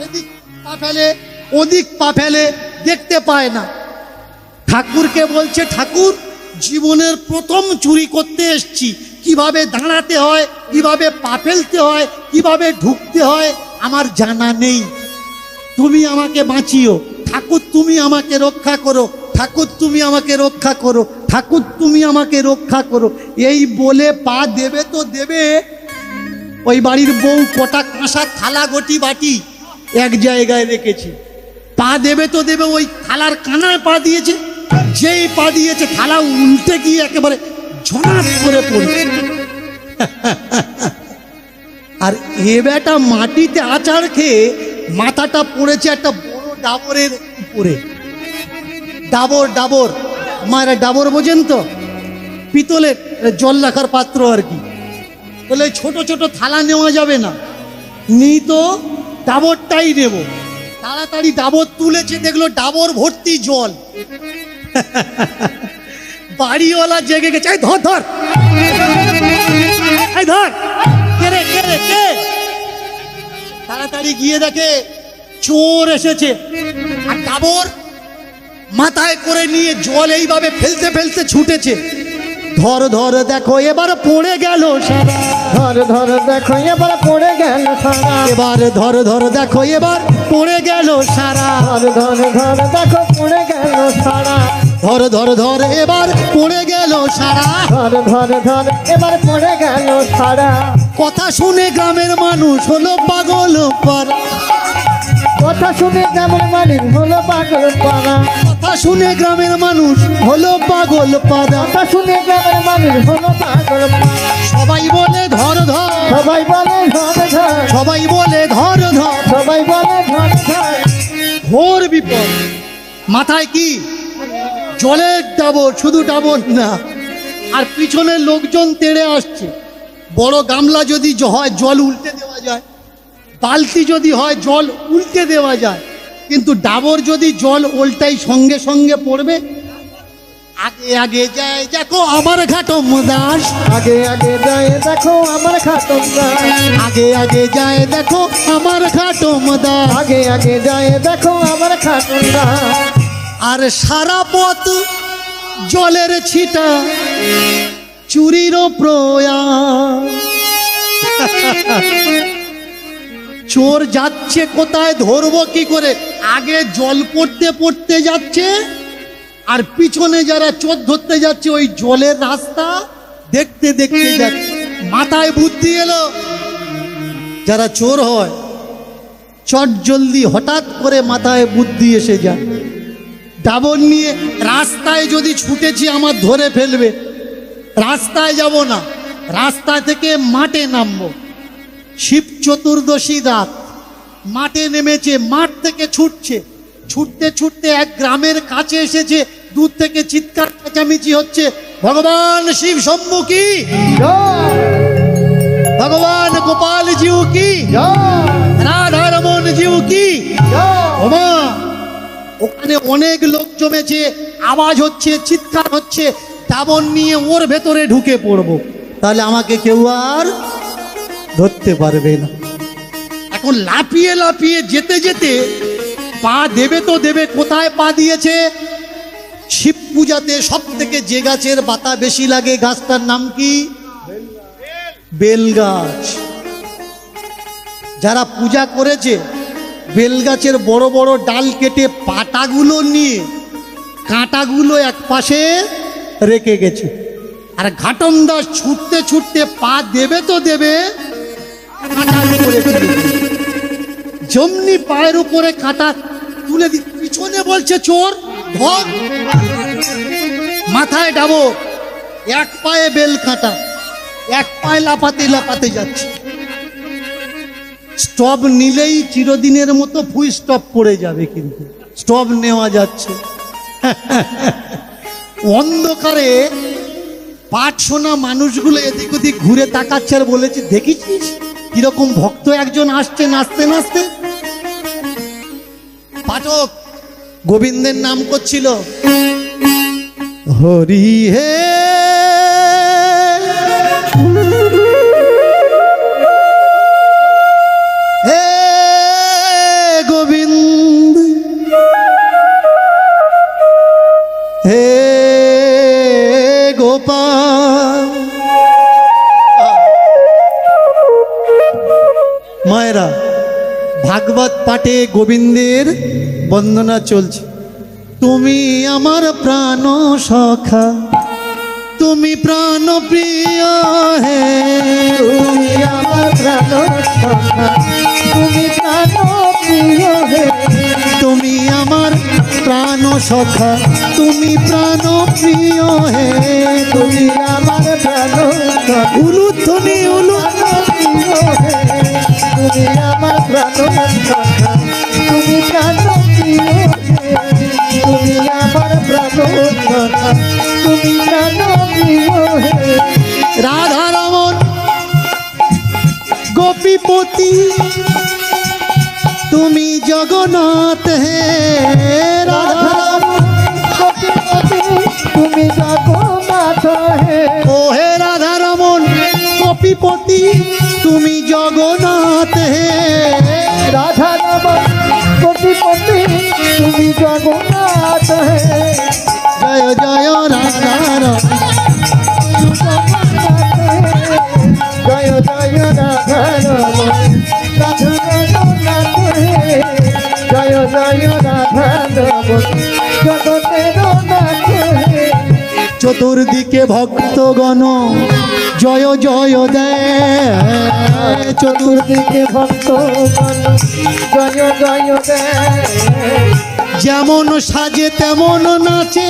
এদিক পা ফেলে ওদিক পা ফেলে, দেখতে পায় না। ঠাকুরকে বলছে, ঠাকুর জীবনের প্রথম চুরি করতে এসছি, কিভাবে দাঁড়াতে হয়, কিভাবে পা ফেলতে হয়, কিভাবে ঢুকতে হয় আমার জানা নেই, তুমি আমাকে বাঁচিও ঠাকুর, তুমি আমাকে রক্ষা করো ঠাকুর, তুমি আমাকে রক্ষা করো ঠাকুর, তুমি আমাকে রক্ষা করো। এই বলে পা দেবে তো দেবে, ওই বাড়ির বউ কটা কাঁসা থালা গটি বাটি এক জায়গায় রেখেছে, পা দেবে তো দেবে, ওই থালার কানায় পা দিয়েছে, যেই পা দিয়েছে থালা উল্টে গিয়ে একেবারে ঝনাট করে পড়ছে। আর এ বেটা মাটিতে আচার খেয়ে মাথাটা পড়েছে একটা বড় ডাবরের উপরে। ডাবর, ডাবর মায়েরা ডাবর বোঝেন তো, পিতলের জল রাখার পাত্র আর কি। বলে ছোট ছোট থালা নেওয়া যাবে না, নি তো ডাবরটাই নেব। তাড়াতাড়ি ডাবর তুলেছে, দেখলো ডাবর ভর্তি জল। বাড়িওয়ালা জেগে গেছে, ধর ধর, ধর, কে রে কে রে কে? তাড়াতাড়ি গিয়ে দেখে চোর এসেছে, আর ডাবর মাথায় করে নিয়ে জল এইভাবে ফেলতে ফেলতে ছুটেছে। ধর ধর দেখো এবার পড়ে গেল সারা, ধর ধর দেখো এবার পড়ে গেল সারা, এবার ধর ধর দেখো এবার পড়ে গেল সারা, ধর ধর ধর দেখো পড়ে গেল সারা, ধর ধর ধর এবার পড়ে গেল সারা, ধর ধর ধর এবার পড়ে গেল সারা। কথা শুনে গ্রামের মানুষ হলো পাগল পারা। কথা শুনে গ্রামের মানুষ হলো পাগল পাড়া কথা শুনে গ্রামের মানুষ হলো পাগল পাড়া কথা শুনে গ্রামের মানুষ হলো পাগল পাড়া সবাই বলে ধর ধর সবাই বলে ধর ধর সবাই বলে ধর ধর সবাই বলে ধর ধর ঘোর বিপদ মাথায় কি জলের ডাবর শুধু ডাবর না আর পিছনে লোকজন তেড়ে আসছে বড় গামলা যদি হয় জল উল্টে দেওয়া যায় বালতি যদি হয় জল উল্টে দেওয়া যায় কিন্তু ডাবর যদি জল উল্টাই সঙ্গে সঙ্গে পড়বে আগে আগে যায় দেখো আমার ঘাটম দাস আগে আগে যায় দেখো আমার খাটম দাস আগে আগে যায় দেখো আমার ঘাটম দাস আগে আগে যায় দেখো আমার খাটম দাস আর সারা পথ জলের ছিটা চুরিরও প্রয়াস চোর যাচ্ছে কোথায় ধরবো কি করে আগে জল পড়তে পড়তে যাচ্ছে আর পিছনে যারা চোর ধরতে যাচ্ছে ওই জলের রাস্তা দেখতে দেখতে যাচ্ছে মাথায় বুদ্ধি এলো যারা চোর হয় চট জলদি হঠাৎ করে মাথায় বুদ্ধি এসে যায় ডাবর নিয়ে রাস্তায় যদি ছুটেছি আমার ধরে ফেলবে রাস্তায় যাব না রাস্তা থেকে মাঠে নামবো শিব চতুর্দশী রাত মাঠে নেমেছে মাঠ থেকে ছুটছে ছুটতে ছুটতে এক গ্রামের কাছে এসেছে দূর থেকে চিৎকার চেঁচামেচি হচ্ছে ভগবান শিব শম্ভু কি জয় ভগবান গোপাল জিউ কি জয় রাধা রমন জিউ কি জয় ওমা ওখানে অনেক লোক জমেছে আওয়াজ হচ্ছে চিৎকার হচ্ছে ডাবর নিয়ে ওর ভেতরে ঢুকে পড়বো তাহলে আমাকে কেউ আর ধরতে পারবে না এখন লাফিয়ে লাফিয়ে যেতে যেতে পা দেবে তো দেবে কোথায় পা দিয়েছে শিব পূজাতে সব থেকে যে গাছের পাতা বেশি লাগে গাছটার নাম কি বেল গাছ যারা পূজা করেছে বেল গাছের বড় বড় ডাল কেটে পাতাগুলো নিয়ে কাঁটাগুলো এক পাশে রেখে গেছে আর ঘাটম দাস ছুটতে ছুটতে পা দেবে তো দেবে কাঁটার উপরে তুলে দিল। যেমনি পায়ের উপরে কাঁটা তুলে দি পিছনে বলছে চোর ধর মাথায় ডাবো এক পায়ে বেল কাঁটা এক পায়ে লাফাতে লাফাতে যাচ্ছে স্টপ নিলেই চিরদিনের মতো ফুল স্টপ পড়ে যাবে কিন্তু স্টপ নেওয়া যাচ্ছে অন্ধকারে পাঠ শোনা মানুষগুলো এদিক ওদিক ঘুরে তাকাচ্ছে আর বলেছে দেখেছিস কিরকম ভক্ত একজন আসছে নাচতে নাচতে পাঠক গোবিন্দের নাম করছিল হরি হে হে গোবিন্দ হে গোপাল মায়েরা ভাগবত পাঠে গোবিন্দের বন্দনা চলছে তুমি আমার প্রাণ সখা তুমি প্রাণ প্রিয় হে তুমি আমার প্রাণ সখা তুমি প্রাণ প্রিয় হে তুমি আমার প্রাণ সখা তুমি প্রাণ প্রিয় হে তুমি আমার প্রাণ সখা উলুধ্বনি উলু প্রিয় হে তুমি আমার প্রাণ সখা তুমি প্রাণ প্রিয় হে তুমি আমার প্রাণ সখা তুমি প্রাণ প্রিয় হে রাধা রমন গোপীপতি তুমি জগন্নাথ হে রাধা তুমি জগন্নাথ হে ও হে রাধা রমন গোপীপতি তুমি জগন্নাথ হে রাধা রমন কোটিপতি তুমি জগন্নাথ হে জয় জয় রাধা রমন জয় জয় রাধা রমন রাধা জগন্নাথ হে জয় জয় রাধা রমন জগতের নাথ হে চতুর্দিকে ভক্তগণ জয় জয় দেয় চতুর্দিকে ভক্ত জয় জয় দেয় যেমন সাজে তেমন নাচে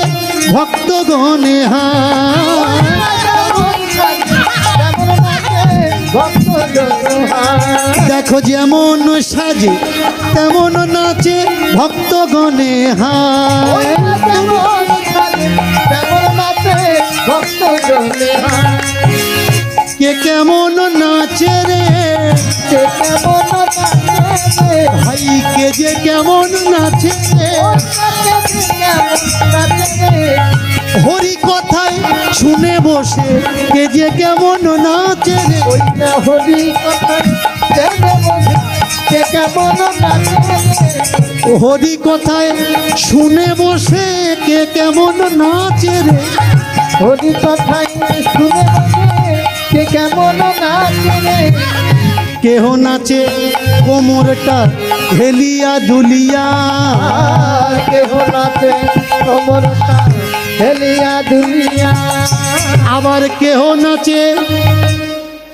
ভক্তগণে হায় ভক্ত দেখো যেমন সাজে তেমন নাচে ভক্তগণে হায় ভক্ত কে কেমন নাচে রে ভাই কে যে কেমন নাচে রে হরি কথায় শুনে বসে কে যে কেমন নাচে রে হরি কথা কেমন হরি কথায় শুনে বসে কে কেমন নাচে রে হরি কথাই শুনে কে কেমন নাচে কেহ নাচে কোমরটা হেলিয়া দুলিয়া কেহ নাচে কোমরটা হেলিয়া দুলিয়া আবার কেহ নাচে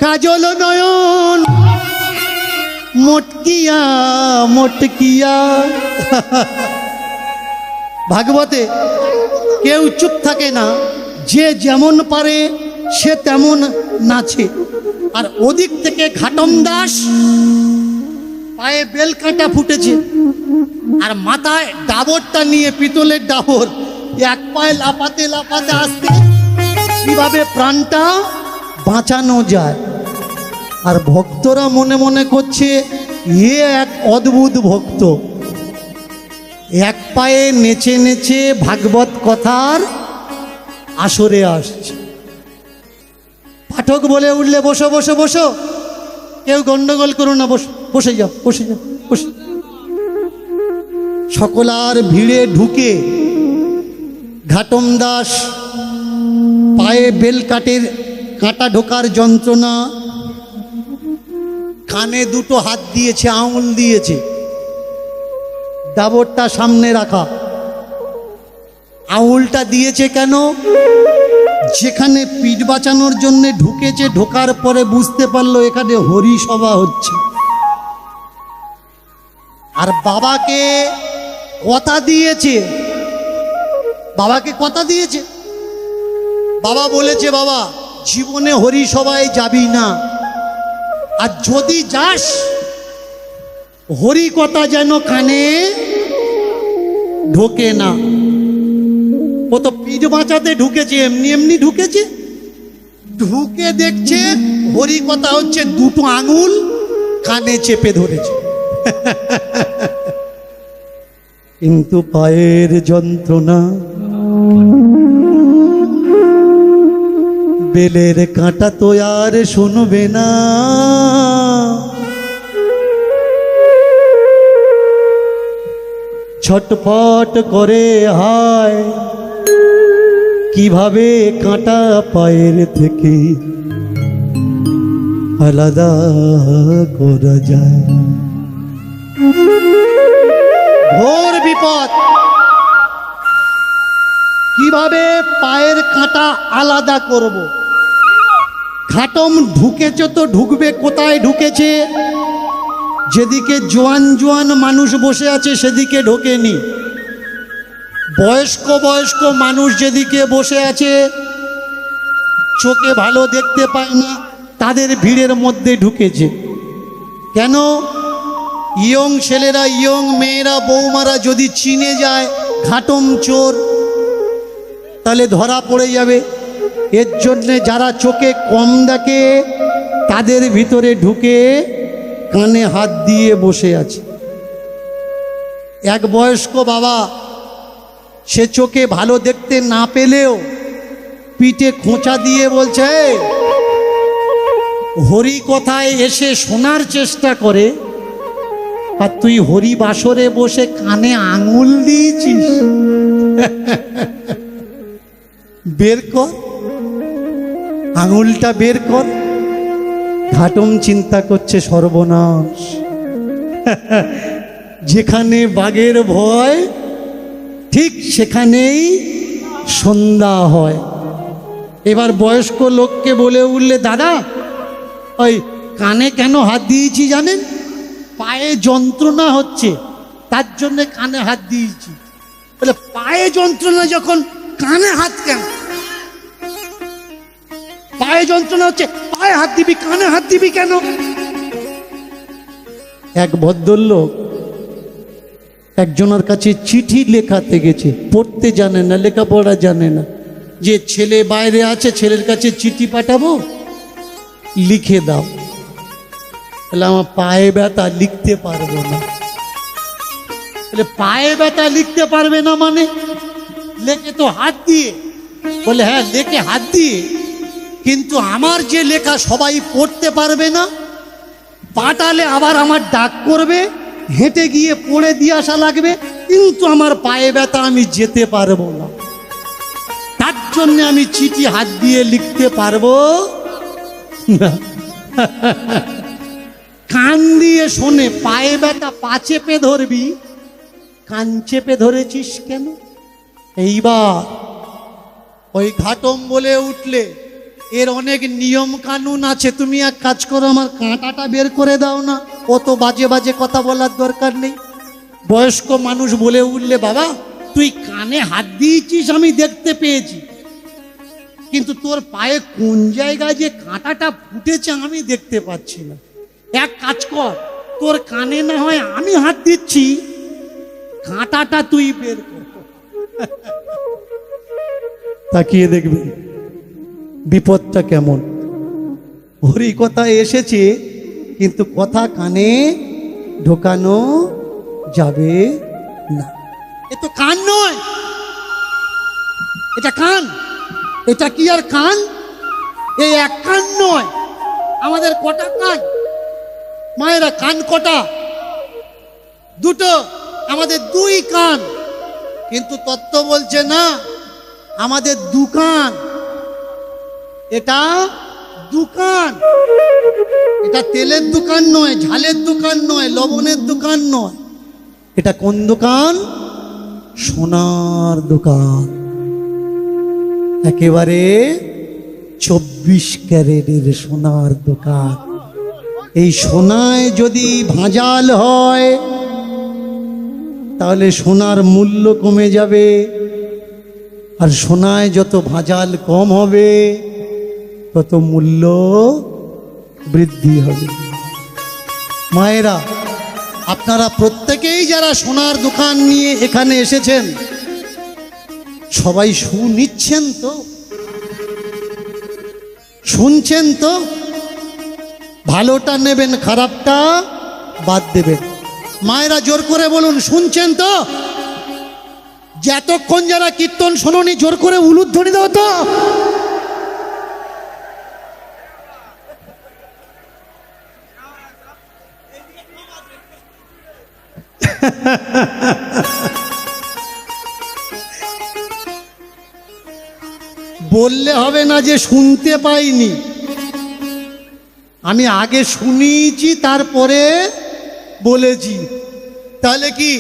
কাজল নয়ন মটকিয়া মটকিয়া ভাগবতে কেউ চুপ থাকে না, যে যেমন পারে সে তেমন নাচে। আর ওদিক থেকে ঘাটম দাস পায়ে বেল কাঁটা ফুটেছে আর মাথায় ডাবরটা নিয়ে, পিতলের ডাবর, এক পায়ে লাপাতে লাপাতে আসতে কিভাবে প্রাণটা বাঁচানো যায়। আর ভক্তরা মনে মনে করছে এ এক অদ্ভুত ভক্ত, এক পায়ে নেচে নেচে ভাগবত কথার আসরে আসছে। পাঠক বলে উঠলে বসো বসো বসো, কেউ গন্ডগোল করো না, বসো, বসে যাও বসে যাও বসে। সকলার ভিড়ে ঢুকে ঘাটম দাস পায়ে বেল কাটের কাঁটা ঢোকার যন্ত্রণা, কানে দুটো হাত দিয়েছে, আঙুল দিয়েছে, ডাবরটা সামনে রাখা। আঙুলটা দিয়েছে কেন? যেখানে পিঠ বাঁচানোর জন্য ঢুকেছে, ঢোকার পরে বুঝতে পারলো এখানে হরি সভা হচ্ছে। আর বাবাকে কথা দিয়েছে, বাবাকে কথা দিয়েছে, বাবা বলেছে বাবা জীবনে হরি সভায় যাবি না, আর যদি যাস হরি কথা যেন কানে ঢোকে না। ও তো পিঠ বাঁচাতে ঢুকেছে, এমনি এমনি ঢুকেছে, ঢুকে দেখছে হরি কথা হচ্ছে, দুটো আঙুল কানে চেপে ধরেছে। কিন্তু পায়ের যন্ত্রণা, বেলের কাঁটা তো আর শুনবে না। ছটফট করে হায় কিভাবে কাঁটা পায়ের থেকে আলাদা করা যায়। ঘোর বিপদ, কিভাবে পায়ের কাঁটা আলাদা করব। ঘাটম ঢুকেছে তো ঢুকবে কোথায় ঢুকেছে? যেদিকে জোয়ান জোয়ান মানুষ বসে আছে সেদিকে ঢোকেনি, বয়স্ক বয়স্ক মানুষ যেদিকে বসে আছে চোখে ভালো দেখতে পায় না, তাদের ভিড়ের মধ্যে ঢুকেছে। কেন? ইয়ং ছেলেরা, ইয়ং মেয়েরা, বৌমারা যদি চিনে যায় ঘাটম চোর, তাহলে ধরা পড়ে যাবে। এর জন্যে যারা চোখে কম দেখে তাদের ভিতরে ঢুকে কানে হাত দিয়ে বসে আছে। এক বয়স্ক বাবা, সে চোখে ভালো দেখতে না পেলেও পিঠে খোঁচা দিয়ে বলছে, হরি কথায় এসে শোনার চেষ্টা করে, আর তুই হরি বাসরে বসে কানে আঙুল দিয়েছিস। বের কর, আঙুলটা বের কর। ঘাটম চিন্তা করছে সর্বনাশ, যেখানে বাঘের ভয় ঠিক সেখানেই সন্ধ্যা হয়। এবার বয়স্ক লোককে বলে উঠলে, দাদা ওই কানে কেন হাত দিয়েছি জানেন? পায়ে যন্ত্রণা হচ্ছে, তার জন্য কানে হাত দিয়েছি। বলে পায়ে যন্ত্রণা যখন কানে হাত কেন? পায়ে যন্ত্রণা হচ্ছে, পায়ে হাত দিবি, কানে হাত দিবি কেন? এক ভদ্রলোক একজনের কাছে চিঠি লেখাতে গেছে, পড়তে জানে না, লেখাপড়া জানে না। যে ছেলে বাইরে আছে, ছেলের কাছে চিঠি পাঠাবো, লিখে দাও। বলে আমার পায়ে ব্যথা, লিখতে পারবো না। বলে পায়ে ব্যথা লিখতে পারবে না মানে? লেখে তো হাত দিয়ে। বলে হ্যাঁ লেখে হাত দিয়ে, কিন্তু আমার যে লেখা সবাই পড়তে পারবে না, পাঠালে আবার আমার ডাক করবে, হেঁটে গিয়ে পড়ে দিয়ে আসা লাগবে, কিন্তু আমার পায়ে ব্যথা, আমি যেতে পারবো না। তার জন্য আমি চিঠি হাত দিয়ে লিখতে পারবো না। কান দিয়ে শোনে, পায়ে ব্যথা পা চেপে ধরবি, কান চেপে ধরেছিস কেন? এইবার ওই ঘাটম বলে উঠলে, এর অনেক নিয়ম কানুন আছে, তুমি এক কাজ করো, আমার কাঁটাটা বের করে দাও না, অত বাজে বাজে কথা বলার দরকার নেই। বয়স্ক মানুষ বলে উঠলে, বাবা তুই কানে হাত দিয়েছিস আমি দেখতে পেয়েছি, কিন্তু তোর পায়ে কোন জায়গায় যে কাঁটাটা ফুটেছে আমি দেখতে পাচ্ছি না। এক কাজ কর, তোর কানে না হয় আমি হাত দিচ্ছি, কাঁটাটা তুই বের কর। তাকিয়ে দেখবি বিপদটা কেমন। হরি কথা এসেছে, কিন্তু কথা কানে ঢোকানো যাবে না। এ তো কান নয়, এটা কান। এটা কি আর কান? এই এক কান নয়, আমাদের কটা কান মায়েরা? কান কটা? দুটো। আমাদের দুই কান, কিন্তু তত্ত্ব বলছে না, আমাদের দুকান। এটা দোকান, এটা তেলের দোকান নয়, ঝালের দোকান নয়, লবণের দোকান নয়। এটা কোন দোকান? সোনার দোকান। একেবারে 24 ক্যারেটের সোনার দোকান। এই সোনায় যদি ভাঁজাল হয়, তাহলে সোনার মূল্য কমে যাবে, আর সোনায় যত ভাঁজাল কম হবে তত মূল্য বৃদ্ধি হবে। মায়েরা, আপনারা প্রত্যেকেই যারা সোনার দোকান নিয়ে এখানে এসেছেন, সবাই শুনছেন তো? শুনছেন তো? ভালোটা নেবেন, খারাপটা বাদ দেবেন। মায়েরা জোর করে বলুন, শুনছেন তো? যতক্ষণ যারা কীর্তন শোনোনি, জোর করে উলুধ্বনি দাও তো। বললে হবে না যে শুনতে পাইনি। আমি আগে শুনিয়েছি, তারপরে বলেছি। তাহলে কি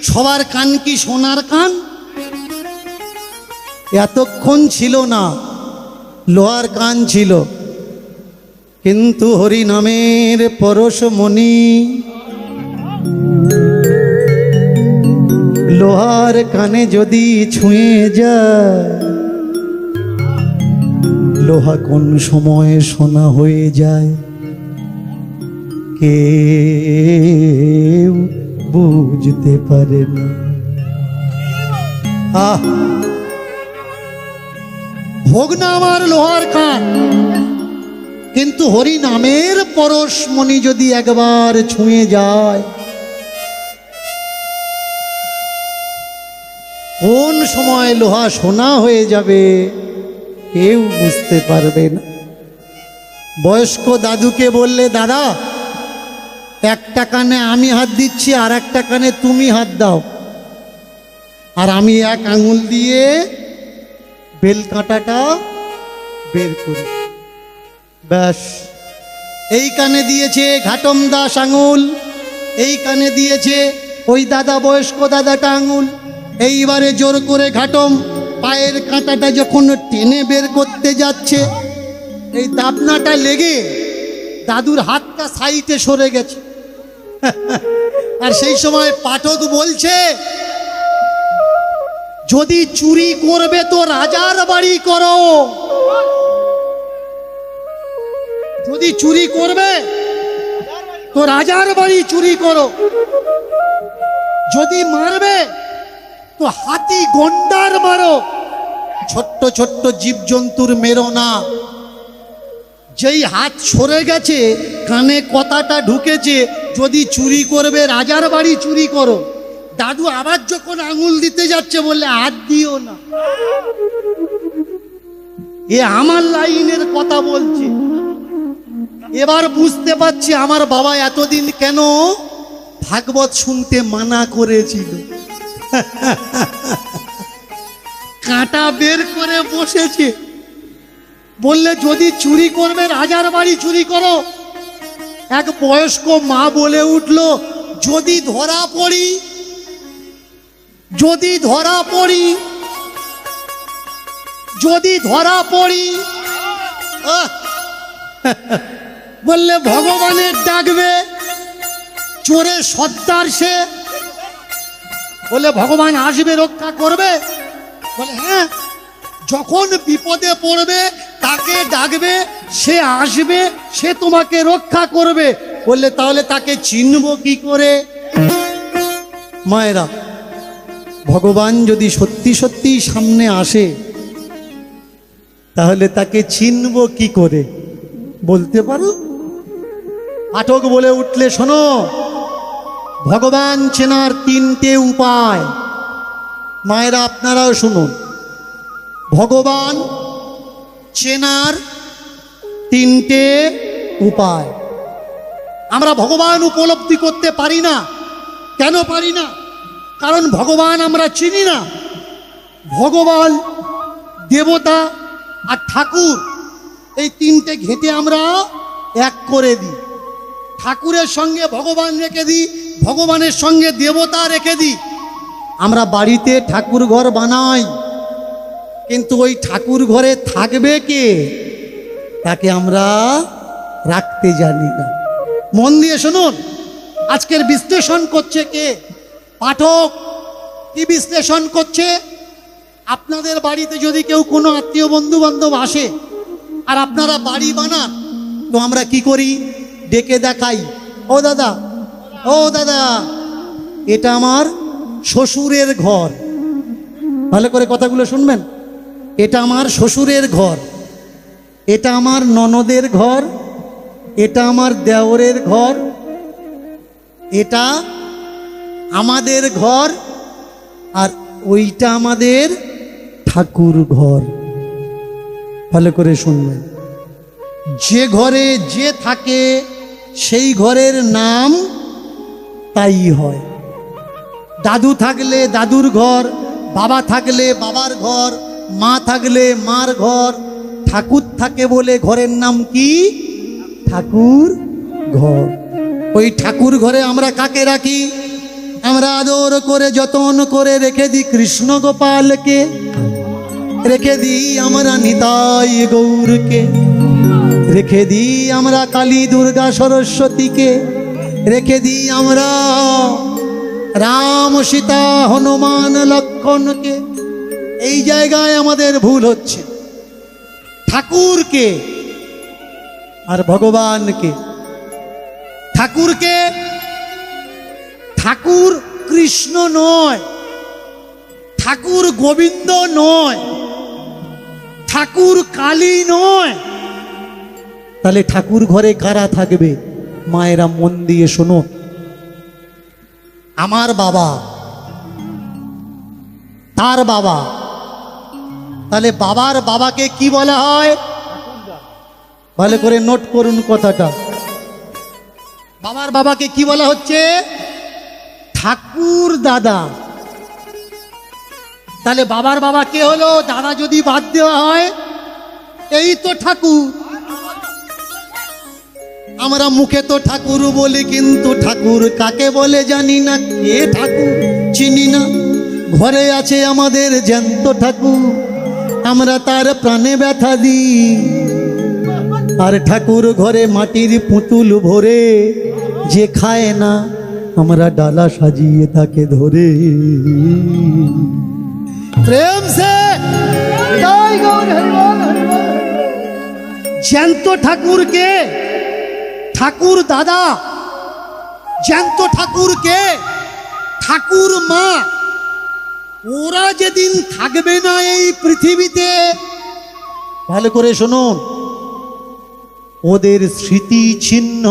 সবার কান কি সোনার কান? এতক্ষণ ছিল না, লোহার কান ছিল, কিন্তু হরি নামের পরশমণি লোহার কানে যদি ছুঁয়ে যায়, লোহা কোন সময় সোনা হয়ে যায় কেউ বুঝতে পারে না। হোক না আমার লোহার কান, কিন্তু হরি নামের পরশমণি যদি একবার ছুঁয়ে যায়, কোন সময় লোহা সোনা হয়ে যাবে কেউ বুঝতে পারবে না। বয়স্ক দাদুকে বললে, দাদা একটা কানে আমি হাত দিচ্ছি, আর একটা কানে তুমি হাত দাও, আর আমি এক আঙুল দিয়ে বেল কাঁটাটা বের করি। ব্যাস, এই কানে দিয়েছে ঘাটম দাস আঙুল, এই কানে দিয়েছে ওই দাদা, বয়স্ক দাদাটা আঙুল। এইবারে জোর করে ঘাটম পায়ের কাঁটাটা যখন টেনে বের করতে যাচ্ছে, এই দাবনাটা লেগে দাদুর হাতটা সাইডে সরে গেছে। আর সেই সময় পাঠক বলছে, যদি চুরি করবে তো রাজার বাড়ি করো, যদি চুরি করবে তো রাজার বাড়ি চুরি করো, যদি মারবে তো হাতি গন্ডার মারো, ছোট্ট ছোট্ট জীবজন্তুর মেরো না। যেই হাত সরে গেছে, কানে কথাটা ঢুকেছে, যদি চুরি করবে রাজার বাড়ি চুরি করো। দাদু আবার যখন আঙুল দিতে যাচ্ছে বললে হাত দিও না। এ আমার লাইনের কথা বলছে। এবার বুঝতে পারছি আমার বাবা এতদিন কেন ভাগবত শুনতে মানা করেছিল। কাঁটা বের করে বসেছে, বললে যদি চুরি করবে রাজার বাড়ি চুরি করো। এক বয়স্ক মা বলে উঠল, যদি ধরা পড়ি, যদি ধরা পড়ি, যদি ধরা পড়ি। বললে ভগবানের ডাকবে, চোরের সর্দার সে। বলে ভগবান আসবে রক্ষা করবে? বলে হ্যাঁ, যখন বিপদে পড়বে তাকে ডাকবে, সে আসবে, সে তোমাকে রক্ষা করবে। বললে তাহলে তাকে চিনব কি করে? মায়েরা, ভগবান যদি সত্যি সত্যি সামনে আসে তাহলে তাকে চিনব কি করে বলতে পারো? পাঠক বলে উঠলে, শোনো, ভগবান চেনার তিনটে উপায়। মায়েরা আপনারাও শুনুন, ভগবান চেনার তিনটে উপায়। আমরা ভগবান উপলব্ধি করতে পারি না। কেন পারি না? কারণ ভগবান আমরা চিনি না। ভগবান, দেবতা আর ঠাকুর, এই তিনটে ঘেঁটে আমরা এক করে দিই। ঠাকুরের সঙ্গে ভগবান রেখে দিই, ভগবানের সঙ্গে দেবতা রেখে দিই। আমরা বাড়িতে ঠাকুর ঘর বানাই, কিন্তু ওই ঠাকুর ঘরে থাকবে কে তাকে আমরা রাখতে জানি না। মন দিয়ে শুনুন, আজকের বিশ্লেষণ করছে কে? পাঠক। কি বিশ্লেষণ করছে? আপনাদের বাড়িতে যদি কেউ কোনো আত্মীয় বন্ধু বান্ধব আসে আর আপনারা বাড়ি বানান, তো আমরা কি করি? ডেকে দেখাই, ও দাদা, ও দাদা, এটা আমার শ্বশুরের ঘর। ভালো করে কথাগুলো শুনবেন। এটা আমার শ্বশুরের ঘর, এটা আমার ননদের ঘর, এটা আমার দেওরের ঘর, এটা আমাদের ঘর, আর ওইটা আমাদের ঠাকুর ঘর। ভালো করে শুনবেন। যে ঘরে যে থাকে সেই ঘরের নাম তাই হয়। দাদু থাকলে দাদুর ঘর, বাবা থাকলে বাবার ঘর, মা থাকলে মার ঘর। ঠাকুর থাকে বলে ঘরের নাম কি? ঠাকুর ঘর। ওই ঠাকুর ঘরে আমরা কাকে রাখি? আমরা আদর করে যতন করে রেখে দিই কৃষ্ণ গোপালকে, রেখে দিই আমরা নিতাই গৌরকে, রেখে দিই আমরা কালী দুর্গা সরস্বতীকে, রেখে দিই আমরা রাম সীতা হনুমান লক্ষণকে। এই জায়গায় আমাদের ভুল হচ্ছে। ঠাকুরকে আর ভগবানকে। ঠাকুরকে, ঠাকুর কৃষ্ণ নয়, ঠাকুর গোবিন্দ নয়, ঠাকুর কালী নয়। তাহলে ঠাকুর ঘরে কারা থাকবে? মায়েরা মন দিয়ে শোনো। আমার বাবা, তার বাবা, তাহলে বাবার বাবাকে কি বলা হয়? ভালো করে নোট করুন কথাটা। বাবার বাবাকে কি বলা হচ্ছে? ঠাকুর দাদা। তাহলে বাবার বাবা কে হলো? দাদা যদি বাদ দেওয়া হয়, এই তো ঠাকুর। আমরা মুখে তো ঠাকুর বলি, কিন্তু ঠাকুর কাকে বলে জানি না, কে ঠাকুর চিনি না। ঘরে আছে আমাদের জ্যান্ত ঠাকুর, আমরা তার প্রাণে ব্যথা দিই। আর ঠাকুর ঘরে মাটির পুতুল ভরে, যে খায় না আমরা ডালা সাজিয়ে তাকে ধরে। প্রেম সে জয় গৌর হরি বল, হরি বল। জ্যান্ত ঠাকুরকে ঠাকুর দাদা, জ্যান্ত ঠাকুরকে ঠাকুর মা, ওরা যেদিন থাকবে না এই পৃথিবীতে, ভালো করে শুনুন, ওদের স্মৃতি চিহ্ন,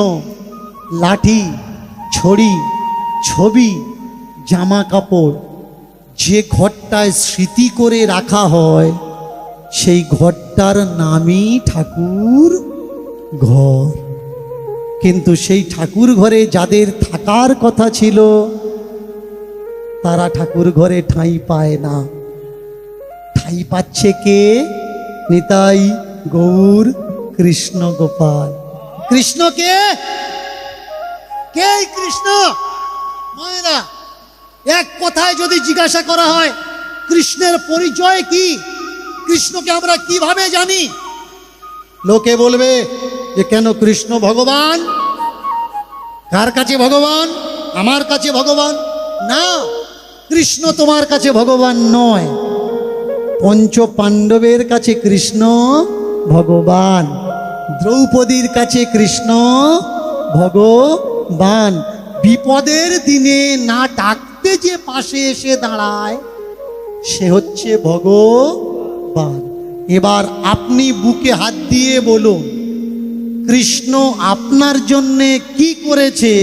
লাঠি, ছড়ি, ছবি, জামা কাপড় যে ঘরটায় স্মৃতি করে রাখা হয়, সেই ঘরটার নামই ঠাকুর ঘর। কিন্তু সেই ঠাকুর ঘরে যাদের থাকার কথা ছিল, তারা ঠাকুর ঘরে ঠাঁই পায় না। ঠাঁই পাচ্ছে কে? নিতাই গৌর কৃষ্ণ গোপাল। কৃষ্ণকে কে? কৃষ্ণ মায়েরা, এক কথায় যদি জিজ্ঞাসা করা হয় কৃষ্ণের পরিচয় কি, কৃষ্ণকে আমরা কিভাবে জানি, লোকে বলবে যে কেন কৃষ্ণ ভগবান? কার কাছে ভগবান? আমার কাছে ভগবান? না, কৃষ্ণ তোমার কাছে ভগবান নয়, পঞ্চ পাণ্ডবের কাছে কৃষ্ণ ভগবান, দ্রৌপদীর কাছে কৃষ্ণ ভগবান। বিপদের দিনে না ডাকতে যে পাশে এসে দাঁড়ায়, সে হচ্ছে ভগবান। এবার আপনি বুকে হাত দিয়ে বলুন, কৃষ্ণ আপনার জন্যে কি করেছে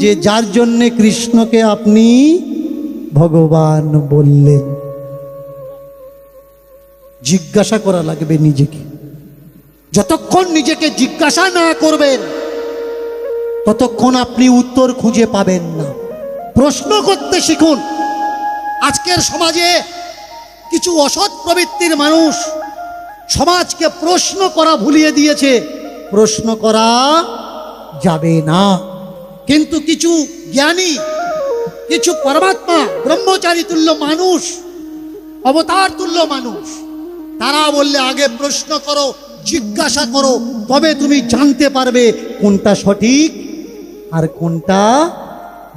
যে যার জন্যে কৃষ্ণকে আপনি ভগবান বললেন? জিজ্ঞাসা করা লাগবে নিজেকে। যতক্ষণ নিজেকে জিজ্ঞাসা না করবেন, ততক্ষণ আপনি উত্তর খুঁজে পাবেন না। প্রশ্ন করতে শিখুন। আজকের সমাজে কিছু অসৎ প্রবৃত্তির মানুষ সমাজকে প্রশ্ন করা ভুলিয়ে দিয়েছে। প্রশ্ন করা যাবে না, কিন্তু কিছু জ্ঞানী, কিছু পরমাত্মা ব্রহ্মচারী তুল্য মানুষ, অবতার তুল্য মানুষ, তারা বললে আগে প্রশ্ন করো, জিজ্ঞাসা করো, তবে তুমি জানতে পারবে কোনটা সঠিক আর কোনটা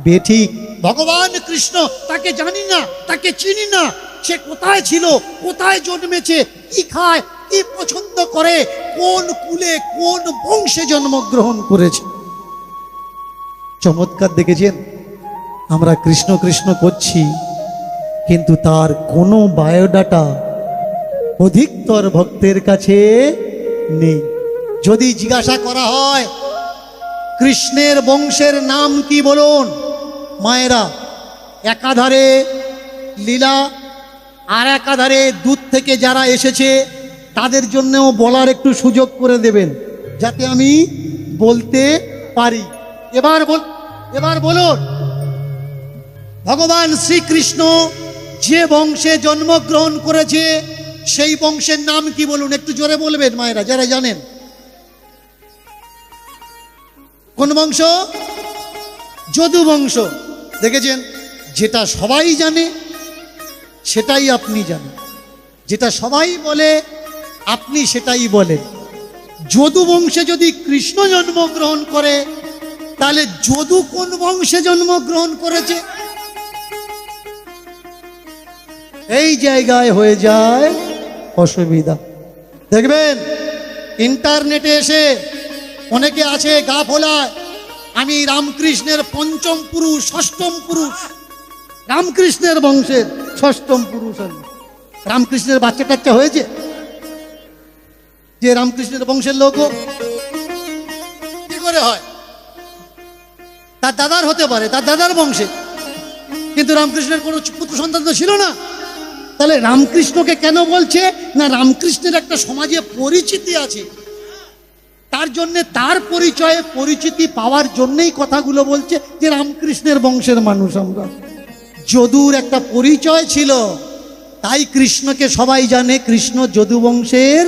বেঠিক। ভগবান কৃষ্ণ, তাকে জানি না, তাকে চিনি না, সে কোথায় ছিল, কোথায় জন্মেছে, কি খায়, কি পছন্দ করে, কোন কুলে কোন বংশে জন্মগ্রহণ করেছে। চমৎকার দেখেছেন? আমরা কৃষ্ণ কৃষ্ণ করছি, কিন্তু তার কোনো বায়োডাটা অধিকতর ভক্তের কাছে নেই। যদি জিজ্ঞাসা করা হয় কৃষ্ণের বংশের নাম কি বলুন, মায়েরা একাধারে লীলা আর একাধারে দূর থেকে যারা এসেছে তাদের জন্যও বলার একটু সুযোগ করে দেবেন, যাতে আমি বলতে পারি। এবার বলুন, ভগবান শ্রীকৃষ্ণ যে বংশে জন্মগ্রহণ করেছে সেই বংশের নাম কি বলুন? একটু জোরে বলবেন মায়েরা, যারা জানেন। কোন বংশ? যদু বংশ। দেখেছেন, যেটা সবাই জানে সেটাই আপনি জানেন, যেটা সবাই বলে আপনি সেটাই বলেন। যদু বংশে যদি কৃষ্ণ জন্মগ্রহণ করে, তাহলে যদু কোন বংশে জন্মগ্রহণ করেছে? এই জায়গায় হয়ে যায় অসুবিধা। দেখবেন ইন্টারনেটে এসে অনেকে আছে গা ফোলায়, আমি রামকৃষ্ণের পঞ্চম পুরুষ, ষষ্ঠম পুরুষ, রামকৃষ্ণের বংশের ষষ্ঠম পুরুষ। রামকৃষ্ণের বাচ্চা টাচ্চা হয়েছে? যে রামকৃষ্ণের বংশের লোক কি করে হয়? তার দাদার হতে পারে, তার দাদার বংশে, কিন্তু রামকৃষ্ণের কোনো পুত্র সন্তান তো ছিল না। তাহলে রামকৃষ্ণকে কেন বলছে না? রামকৃষ্ণের একটা সমাজে পরিচিতি আছে, তার জন্যে তার পরিচয়ে পরিচিতি পাওয়ার জন্যই কথাগুলো বলছে যে রামকৃষ্ণের বংশের মানুষ আমরা। যদুর একটা পরিচয় ছিল, তাই কৃষ্ণকে সবাই জানে কৃষ্ণ যদু বংশের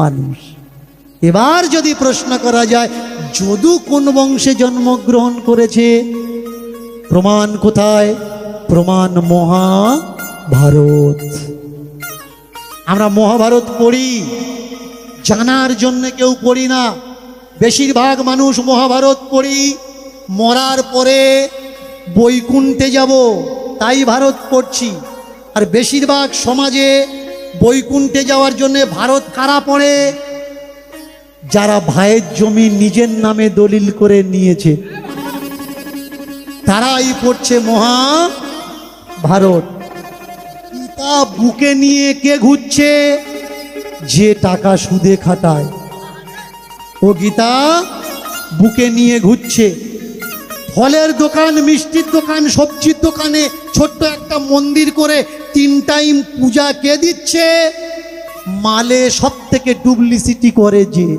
মানুষ। এবার যদি প্রশ্ন করা যায় যদু কোন বংশে জন্মগ্রহণ করেছে, প্রমাণ কোথায়? প্রমাণ মহাভারত। আমরা মহাভারত পড়ি, জানার জন্য কেউ পড়ি না। বেশিরভাগ মানুষ মহাভারত পড়ি মরার পরে বৈকুণ্ঠে যাব তাই ভারত পড়ছি। আর বেশিরভাগ সমাজে বৈকুণ্ঠে যাওয়ার জন্য ভারত কারা পড়ে? যারা ভাইয়ের জমি নিজের নামে দলিল করে নিয়েছে তারাই পড়ছে মহাভারত। গীতা বুকে নিয়ে কে ঘুরছে? যে টাকা সুদে খাটায়, ও গীতা বুকে নিয়ে ঘুরছে। ফলের দোকান, মিষ্টির দোকান, সবজির দোকানে ছোট্ট একটা মন্দির করে 3 টাইম পূজা কে দিচ্ছে? মালে সব থেকে ডুপ্লিসিটি করে যে।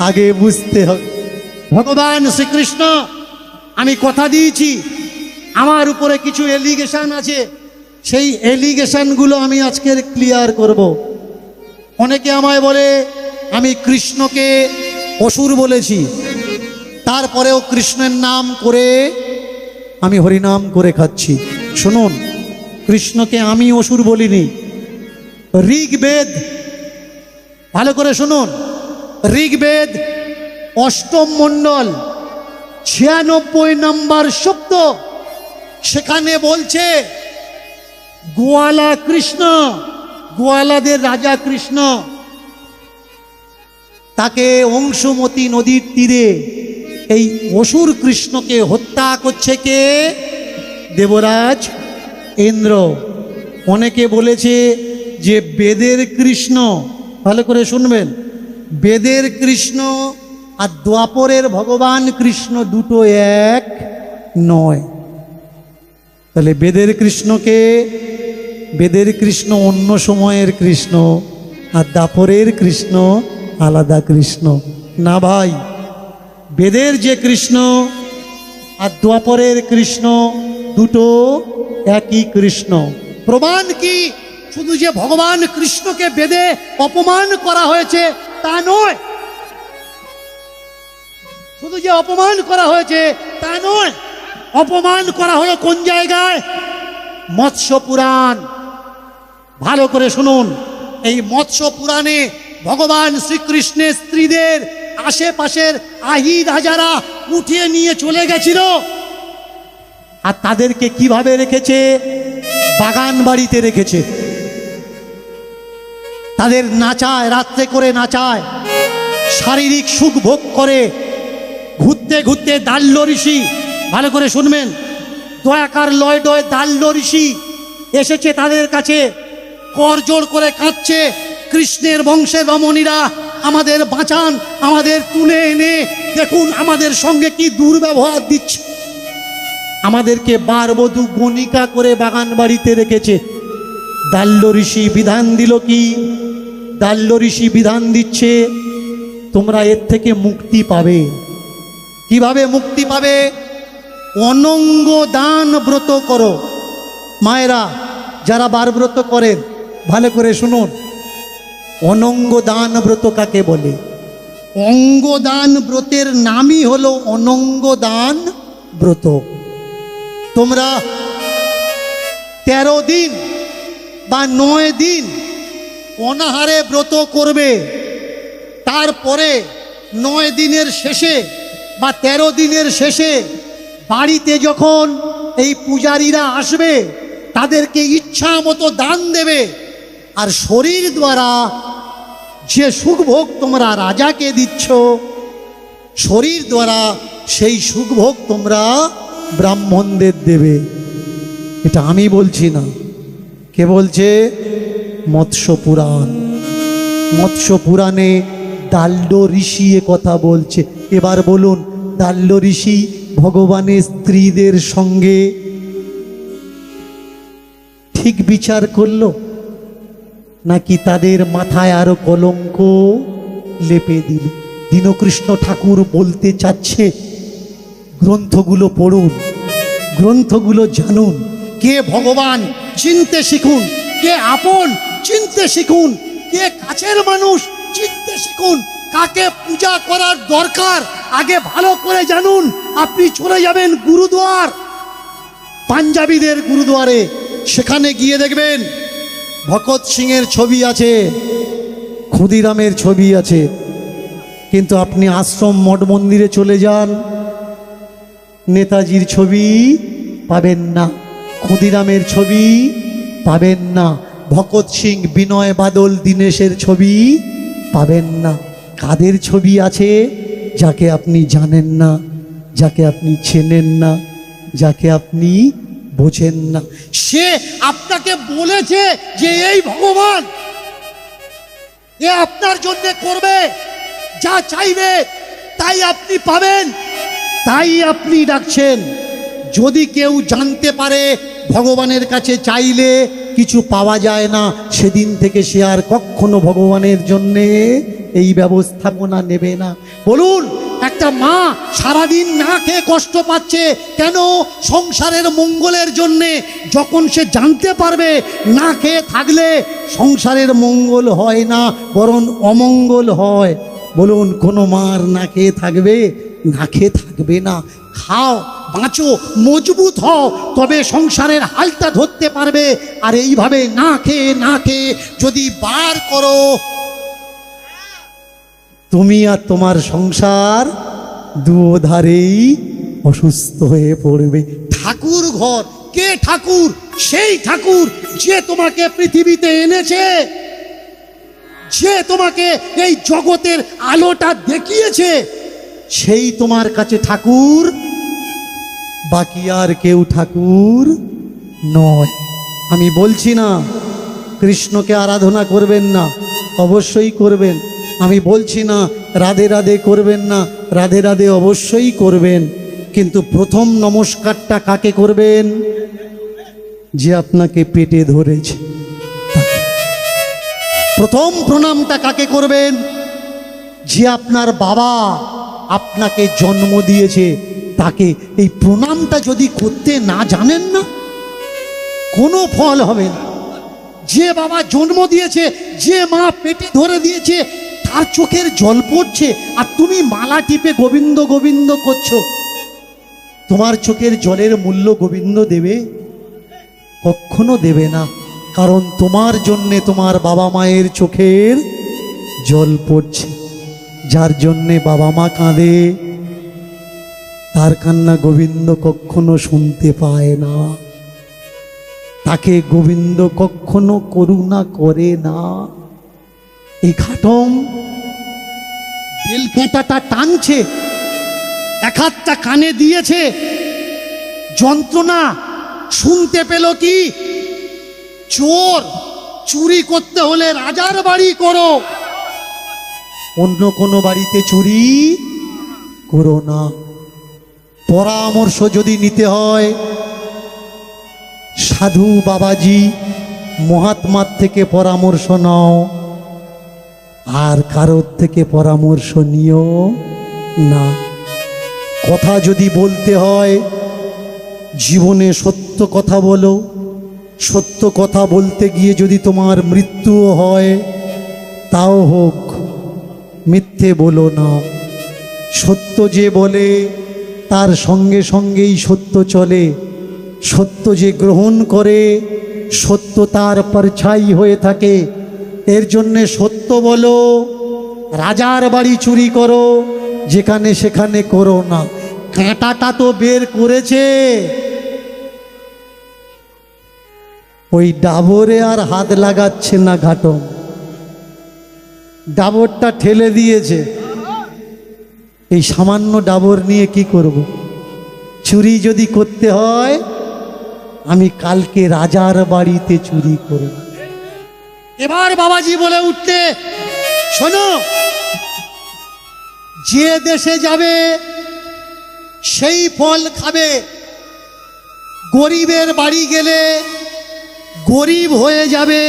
আগে বুঝতে হবে। ভগবান শ্রীকৃষ্ণ, আমি কথা দিয়েছি আমার উপরে কিছু এলিগেশন আছে, সেই এলিগেশনগুলো আমি আজকের ক্লিয়ার করব। অনেকে আমায় বলে আমি কৃষ্ণকে অসুর বলেছি, তারপরেও কৃষ্ণের নাম করে আমি হরিনাম করে খাচ্ছি। শুনুন, কৃষ্ণকে আমি অসুর বলিনি। ঋগ্বেদ, ভালো করে শুনুন, ঋগ্বেদ 8ম মণ্ডল 96 নম্বর শব্দ, সেখানে বলছে গোয়ালা কৃষ্ণ, গোয়ালাদের রাজা কৃষ্ণ, তাকে অংশুমতি নদীর তীরে এই অসুর কৃষ্ণকে হত্যা করছে কে? দেবরাজ ইন্দ্র। অনেকে বলেছে যে বেদের কৃষ্ণ, ভালো করে শুনবেন, বেদের কৃষ্ণ আর দ্বাপরের ভগবান কৃষ্ণ দুটো এক নয়। তাহলে বেদের কৃষ্ণকে, বেদের কৃষ্ণ অন্য সময়ের কৃষ্ণ, আর দ্বাপরের কৃষ্ণ আলাদা কৃষ্ণ না ভাই। বেদের যে কৃষ্ণ আর দ্বাপরের কৃষ্ণ দুটো একই কৃষ্ণ। প্রমাণ কি? শুধু যে ভগবান কৃষ্ণকে বেদে অপমান করা হয়েছে তা নয়, শুধু যে অপমান করা হয়েছে তা নয়, অপমান করা হলো কোন জায়গায়? মৎস্য পুরাণ। ভালো করে শুনুন, এই মৎস্য পুরাণে ভগবান শ্রীকৃষ্ণের স্ত্রীদের আশেপাশের আহি রাজারা উঠিয়ে নিয়ে চলে গেছিল, আর তাদেরকে কিভাবে রেখেছে? বাগান বাড়িতে রেখেছে। তাদের নাচায়, রাত্রে করে নাচায়, শারীরিক সুখ ভোগ করে। ঘুরতে ঘুরতে দাল্য ঋষি, ভালো করে শুনবেন, দয়াকার লয় ডয় দাল্য ঋষি এসেছে তাদের কাছে, করজোড় করে কাঁদছে, কৃষ্ণের বংশের রমণীরা আমাদের বাঁচান, আমাদের তুলে এনে দেখুন আমাদের সঙ্গে কি দুর্ব্যবহার দিচ্ছে। আমাদেরকে বারবধূ গণিকা করে বাগান বাড়িতে রেখেছে। দাল্য ঋষি বিধান দিল কি? দাল্য ঋষি বিধান দিচ্ছে তোমরা এর থেকে মুক্তি পাবে। কিভাবে মুক্তি পাবে? অনঙ্গ দান ব্রত করো। মায়েরা যারা বারব্রত করেন ভালো করে শুনুন, অনঙ্গ দান ব্রত কাকে বলে? অঙ্গ দান ব্রতের নামই হলো অনঙ্গ দান ব্রত। তোমরা 13 দিন বা 9 দিন অনাহারে ব্রত করবে, তারপরে 9 দিনের শেষে বা 13 দিনের শেষে বাড়িতে যখন এই পূজারীরা আসবে তাদেরকে ইচ্ছা মতো দান দেবে, আর শরীর দ্বারা যে সুখভোগ তোমরা রাজাকে দিচ্ছ, শরীর দ্বারা সেই সুখভোগ তোমরা ব্রাহ্মণদের দেবে। এটা আমি বলছি না, কে বলছে? মৎস্য পুরাণ। মৎস্য পুরাণে দাল্য ঋষি এ কথা বলছে। এবার বলুন, দাল্য ঋষি ভগবানের স্ত্রীদের সঙ্গে ঠিক বিচার করলো, নাকি তাদের মাথায় আরো কলঙ্ক লেপে দিল? দীনকৃষ্ণ ঠাকুর বলতে চাচ্ছে, গ্রন্থগুলো পড়ুন, গ্রন্থগুলো জানুন, কে ভগবান চিনতে শিখুন, কে আপন চিনতে শিখুন, কে কাছের মানুষ চিনতে শিখুন, কাকে পূজা করার দরকার আগে ভালো করে জানুন। আপনি চলে যাবেন গুরুদুয়ার, পাঞ্জাবিদের গুরুদুয়ারে, সেখানে গিয়ে দেখবেন ভগৎ সিংয়ের ছবি আছে, ক্ষুদিরামের ছবি আছে, কিন্তু আপনি আশ্রম মঠ মন্দিরে চলে যান, নেতাজির ছবি পাবেন না, ক্ষুদিরামের ছবি পাবেন না, ভগৎ সিং, বিনয় বাদল, দীনেশের ছবি পাবেন না। কাদের ছবি আছে? যাকে আপনি জানেন না, যাকে আপনি চেনেন না, যাকে আপনি বোঝেন না। সে আপনাকে বলেছে যে এই ভগবান, এ আপনার জন্য করবে, যা চাইবে তাই আপনি পাবেন, তাই আপনি ডাকছেন। যদি কেউ জানতে পারে ভগবানের কাছে চাইলে কিছু পাওয়া যায় না, সেদিন থেকে সে আর কখনো ভগবানের জন্যে এই ব্যবস্থাপনা নেবে না। বলুন, একটা মা সারাদিন না খেয়ে কষ্ট পাচ্ছে কেন? সংসারের মঙ্গলের জন্যে। যখন সে জানতে পারবে না খেয়ে থাকলে সংসারের মঙ্গল হয় না, বরং অমঙ্গল হয়, বলুন কোনো মার না খেয়ে থাকবে? না খেয়ে থাকবে না। খাও, বাঁচো, মজবুত হও, তবে সংসারের হালটা ধরতে পারবে। আর এইভাবে না খেয়ে যদি বার করো, তুমি আর তোমার সংসার দুধারেই অসুস্থ হয়ে পড়বে। ঠাকুর ঘর, কে ঠাকুর? সেই ঠাকুর যে তোমাকে পৃথিবীতে এনেছে, যে তোমাকে এই জগতের আলোটা দেখিয়েছে, সেই তোমার কাছে ঠাকুর, বাকি আর কেউ ঠাকুর নয়। আমি বলছি না কৃষ্ণকে আরাধনা করবেন না, অবশ্যই করবেন। আমি বলছি না রাধে রাধে করবেন না, রাধে রাধে অবশ্যই করবেন। কিন্তু প্রথম নমস্কারটা কাকে করবেন? যে আপনাকে পেটে ধরেছে। প্রথম প্রণামটা কাকে করবেন? যে আপনার বাবা আপনাকে জন্ম দিয়েছে তাকে। এই প্রণামটা যদি করতে না জানেন না, কোনো ফল হবে না। যে বাবা জন্ম দিয়েছে, যে মা পেটে ধরে দিয়েছে, তার চোখের জল পড়ছে, আর তুমি মালা টিপে গোবিন্দ গোবিন্দ করছো, তোমার চোখের জলের মূল্য গোবিন্দ দেবে? কখনো দেবে না। কারণ তোমার জন্যে তোমার বাবা মায়ের চোখের জল পড়ছে। যার জন্যে বাবা মা কাঁদে, তার কান্না গোবিন্দ কখনো শুনতে পায় না, তাকে গোবিন্দ কখনো করুণা করে না। এই ঘাটম বেলপাতাটা টানছে, এক হাতটা কানে দিয়েছে, যন্ত্রণা শুনতে পেল কি? চোর, চুরি করতে হলে রাজার বাড়ি করো, অন্য কোনো বাড়িতে চুরি করো না। পরামর্শ যদি নিতে হয়, সাধু বাবাজি মহাত্মার থেকে পরামর্শ নাও, আর কারোর থেকে পরামর্শ নিও না। কথা যদি বলতে হয়, জীবনে সত্য কথা বলো। সত্য কথা বলতে গিয়ে যদি তোমার মৃত্যুও হয়, তাও হোক, মিথ্যে বলো না। সত্য যে বলে তার সঙ্গে সঙ্গেই সত্য চলে। সত্য যে গ্রহণ করে, সত্য তার পরছাই হয়ে থাকে। এর জন্যে সত্য বলো, রাজার বাড়ি চুরি করো, যেখানে সেখানে করো না। কাঁটাটা তো বের করেছে, ওই ডাবরে আর হাত লাগাচ্ছে না ঘাটম, ডাবরটা ঠেলে দিয়েছে। এই সামান্য ডাবর নিয়ে কি করব? চুরি যদি করতে হয়, আমি কালকে রাজার বাড়িতে চুরি করব। এবার বাবাজি বলে উঠতে, শোনো, যে দেশে যাবে সেই ফল খাবে। গরিবের বাড়ি গেলে গরিব হয়ে যাবে,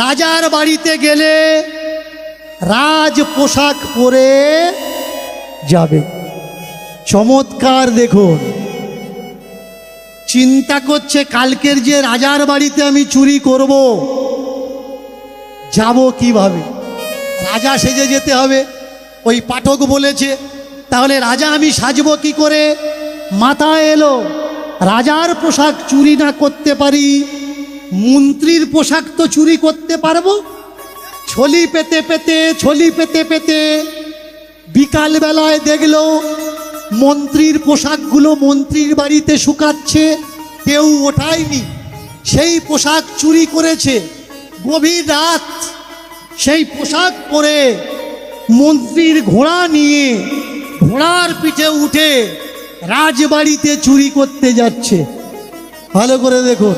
রাজার বাড়িতে গেলে রাজ পোশাক পরে যাবে। চমৎকার! দেখুন, চিন্তা করছে কালকের যে রাজার বাড়িতে আমি চুরি করব, যাব কিভাবে? রাজা সেজে যেতে হবে। ওই পাঠক বলেছে, তাহলে রাজা আমি সাজবো কি করে? মাথায় এলো রাজার পোশাক চুরি না করতে পারি, মন্ত্রীর পোশাক তো চুরি করতে পারবো। ছলি পেতে পেতে বিকালবেলায় দেখলো মন্ত্রীর পোশাকগুলো মন্ত্রীর বাড়িতে শুকাচ্ছে, কেউ ওঠায়নি। সেই পোশাক চুরি করেছে। গভীর রাত সেই পোশাক পরে মন্ত্রীর ঘোড়া নিয়ে ঘোড়ার পিঠে উঠে রাজবাড়িতে চুরি করতে যাচ্ছে। ভালো করে দেখুন,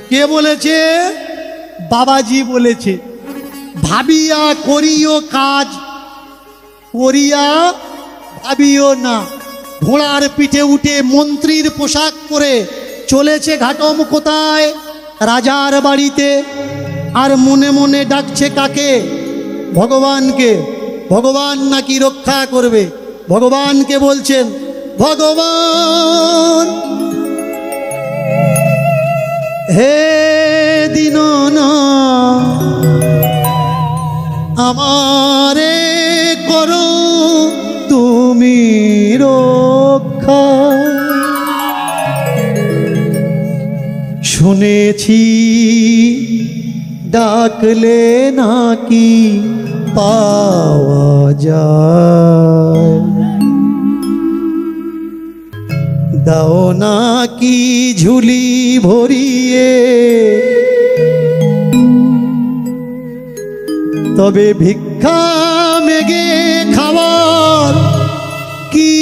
কে বলেছে? বাবাজি বলেছে। ভাবিয়া করিও কাজ, করিয়া ভাবিও না। ঘোড়ার পিঠে উঠে মন্ত্রীর পোশাক পরে চলেছে ঘাটম কোথায়? রাজার বাড়িতে। আর মনে মনে ডাকছে কাকে? ভগবানকে। ভগবান নাকি রক্ষা করবে। ভগবানকে বলছেন, ভগবান হে দীননাথ আমারে করো তুমি রক্ষা। শুনেছি ডাকলে নাকি পাওয়া যায়, দাও নাকি ঝুলি ভরিয়ে, তবে ভিক্ষা মেগে খাবার কি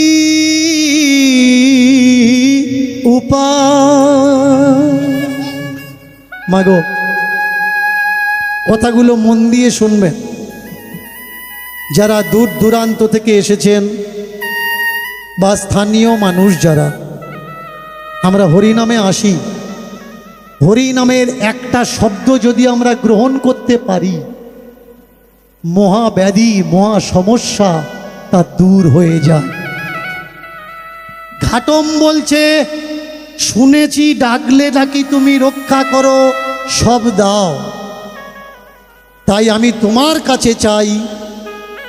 উপায়। মাগো, কথাগুলো মন দিয়ে শুনবেন। যারা দূর দূরান্ত থেকে এসেছেন বা স্থানীয় মানুষ যারা, আমরা হরিনামে আসি, হরিনামের একটা শব্দ যদি আমরা গ্রহণ করতে পারি, মহাব্যাধি মহা সমস্যা তা দূর হয়ে যায়। ঘাটম বলছে, শুনেছি ডাকলে নাকি তুমি রক্ষা করো, সব দাও। তাই আমি তোমার কাছে চাই,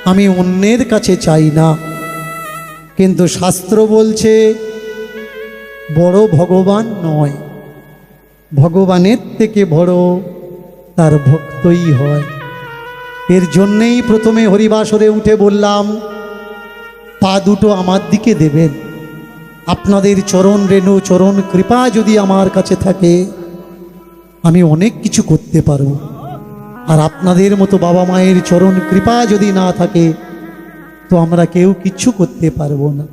আমি অন্যের কাছে চাই না। কিন্তু শাস্ত্র বলছে বড় ভগবান নয়, ভগবানের থেকে বড় তার ভক্তই হয়। এর জন্যেই প্রথমে হরিবাসরে উঠে বললাম, পা দুটো আমার দিকে দেবেন। আপনাদের চরণ রেণু, চরণ কৃপা যদি আমার কাছে থাকে, আমি অনেক কিছু করতে পারব। আর আপনাদের মতো বাবা মায়ের চরণ কৃপা যদি না থাকে, তো আমরা কেউ কিচ্ছু করতে পারবো না।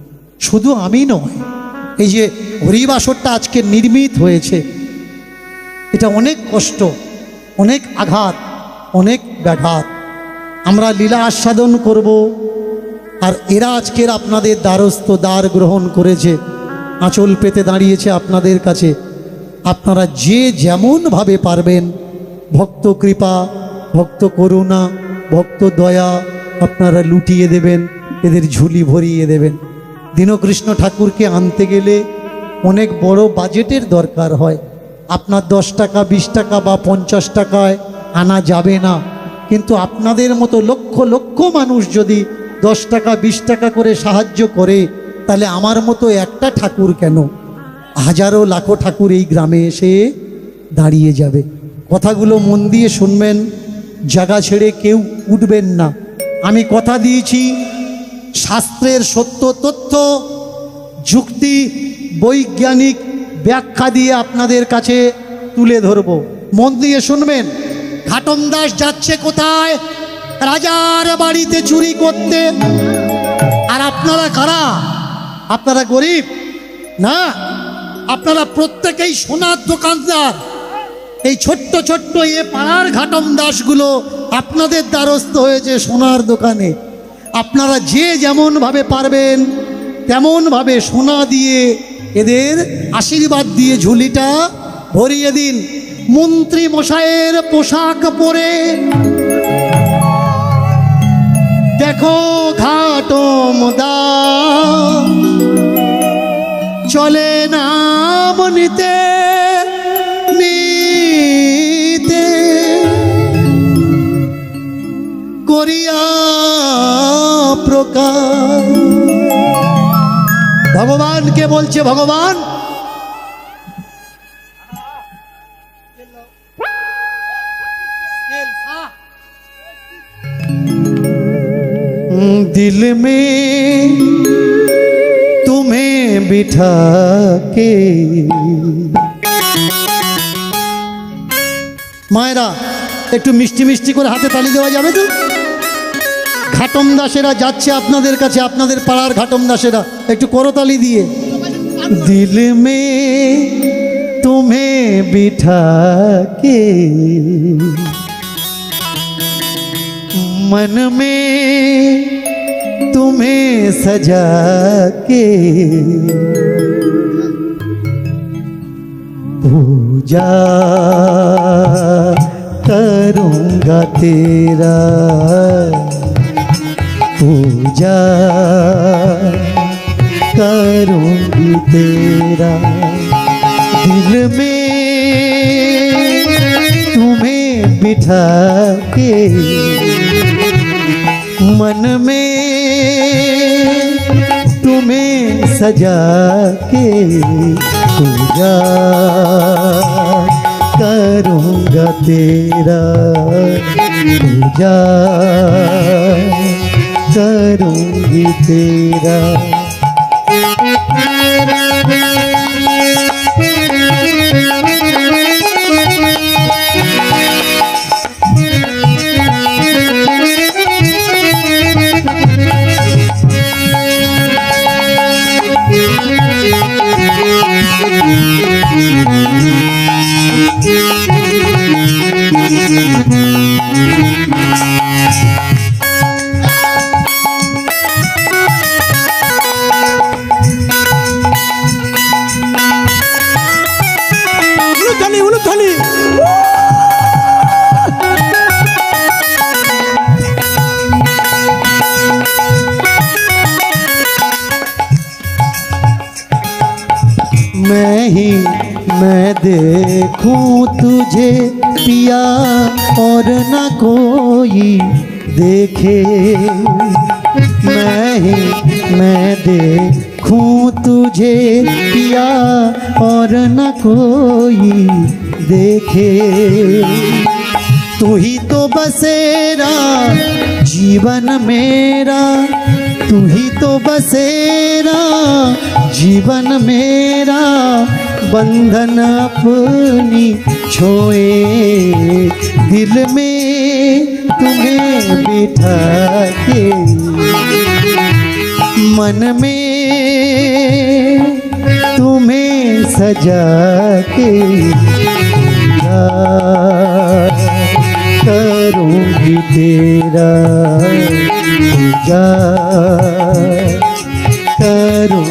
শুধু আমি নয়, এই যে হরিবাসরটা আজকে নির্মিত হয়েছে, এটা অনেক কষ্ট, অনেক আঘাত, অনেক ব্যাঘাত। আমরা লীলা আস্বাদন করব, আর এরা আজকের আপনাদের দ্বারস্থ, দ্বার গ্রহণ করেছে, আঁচল পেতে দাঁড়িয়েছে আপনাদের কাছে। আপনারা যে যেমনভাবে পারবেন, ভক্ত কৃপা, ভক্ত করুণা, ভক্ত দয়া আপনারা লুটিয়ে দেবেন, এদের ঝুলি ভরিয়ে দেবেন। দীনকৃষ্ণ ঠাকুরকে আনতে গেলে অনেক বড় বাজেটের দরকার হয়। আপনার 10 টাকা, 20 টাকা বা 50 টাকায় আনা যাবে না। কিন্তু আপনাদের মতো লক্ষ লক্ষ মানুষ যদি 10 টাকা 20 টাকা করে সাহায্য করে, তাহলে আমার মতো একটা ঠাকুর কেন, হাজারো লাখো ঠাকুর এই গ্রামে এসে দাঁড়িয়ে যাবে। কথাগুলো মন দিয়ে শুনবেন, জায়গা ছেড়ে কেউ উঠবেন না। আমি কথা দিয়েছি, শাস্ত্রের সত্য তথ্য, যুক্তি, বৈজ্ঞানিক ব্যাখ্যা দিয়ে আপনাদের কাছে তুলে ধরব। মন দিয়ে শুনবেন। ঘাটম দাস যাচ্ছে কোথায়? রাজার বাড়িতে চুরি করতে। আর আপনারা কারা? আপনারা গরিব না, আপনারা প্রত্যেকেই সোনার দোকানদার। এই ছোট্ট ছোট্ট পাড়ার ঘাটম দাসগুলো আপনাদের দ্বারস্থ হয়েছে সোনার দোকানে। আপনারা যে যেমনভাবে পারবেন তেমনভাবে সোনা দিয়ে এদের আশীর্বাদ দিয়ে ঝুলিটা ভরিয়ে দিন। মন্ত্রী মশাইয়ের পোশাক পরে দেখো ঘাটম দাস চলে নাম নিতে নিতে, করিয়া প্রকাশ। ভগবানকে বলছে, ভগবান दिल में तुम्हें बिठा के। মায়েরা একটু মিষ্টি মিষ্টি করে হাতে তালি দেওয়া যাবে তো? ঘাটম দাসেরা যাচ্ছে আপনাদের কাছে, আপনাদের পাড়ার ঘাটম দাসেরা, একটু করতালি দিয়ে। दिल में तुम्हें बिठा के, मन में तुम्हें सजा के, पूजा करूँगा तेरा, पूजा करूँगी तेरा। दिल में तुम्हें बिठा के, मन में तुम्हें सजा के, पूजा करूँगा तेरा, पूजा करूँगी तेरा। मैं देखूं तुझे पिया और न कोई देखे, मैं देखूं तुझे पिया और न कोई देखे। तू ही तो बसेरा जीवन मेरा, तू ही तो बसेरा जीवन मेरा, बंधन अपनी छोए। दिल में तुम्हें बिठा के, मन में तुम्हें सजा के, पूजा करूँगी तेरा, पूजा करूँ।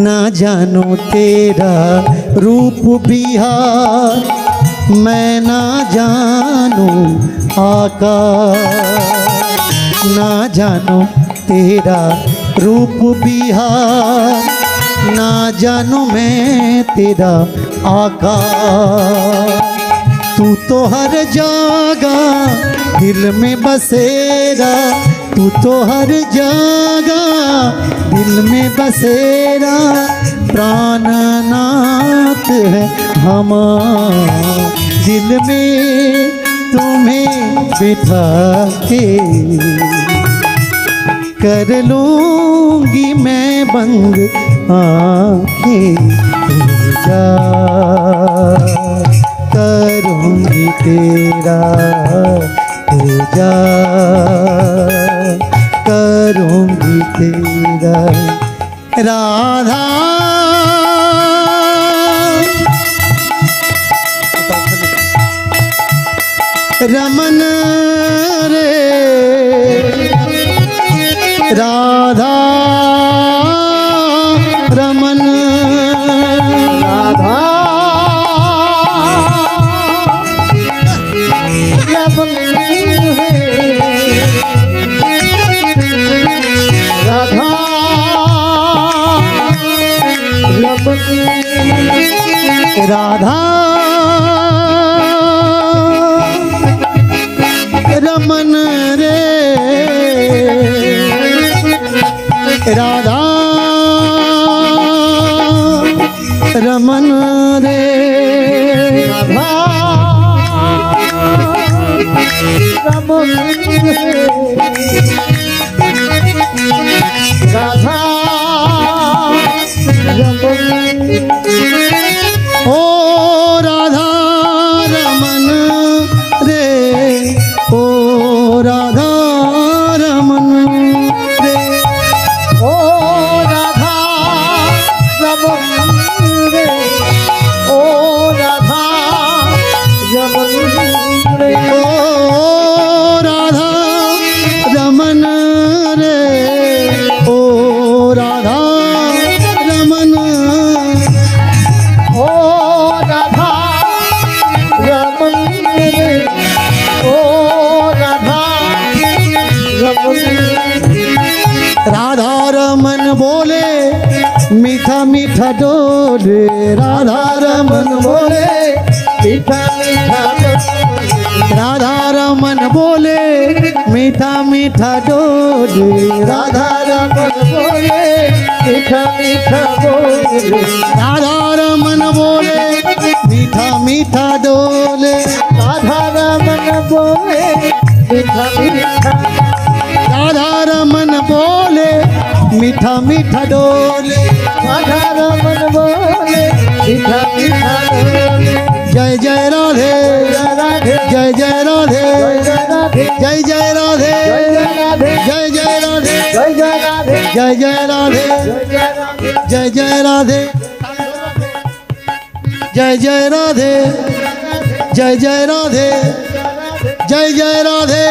ना जानो तेरा रूप बिहार, मैं ना जानूं आकाश। ना जानो तेरा रूप बिहार, ना जानूं मैं तेरा आकाश। तू तो हर जगह दिल में बसेरा, तू तो हर जगह दिल में बसेरा, प्राणनाथ है हमारा। दिल में तुम्हें बिठा के, कर लूँगी मैं बंद आँखें, पूजा करूँगी तेरा, पूजा करूँगी तेरा। राधा रमन रे, राधा रमन রাধা রমন রে রাধা রমন রে রাধা রমন রাধা রমন ও রাধা রমন রে ও রাধা রমন রে ও রাধা রমন রে ও রাধা রমন রে ও রাধা রমন রে ও রাধা রমন ও রাধা রমন রে ও রাধা রমন राधा रमन बोले मीठा मीठा डोले राधा रमन बोले मीठा मीठा राधा रमन बोले मीठा मीठा डोले राधा रमन बोले मीठा मीठा बोले राधा रमन बोले मीठा मीठा डोले राधा रमन बोले मीठा मीठा राधा रमन बोले मीठा मीठा डोले राधा रमन बोले मीठा मीठा बोले जय जय राधे राधे जय जय राधे जय जय राधे जय जय राधे जय जय राधे जय जय राधे जय जय राधे जय जय राधे जय जय राधे जय जय राधे जय जय राधे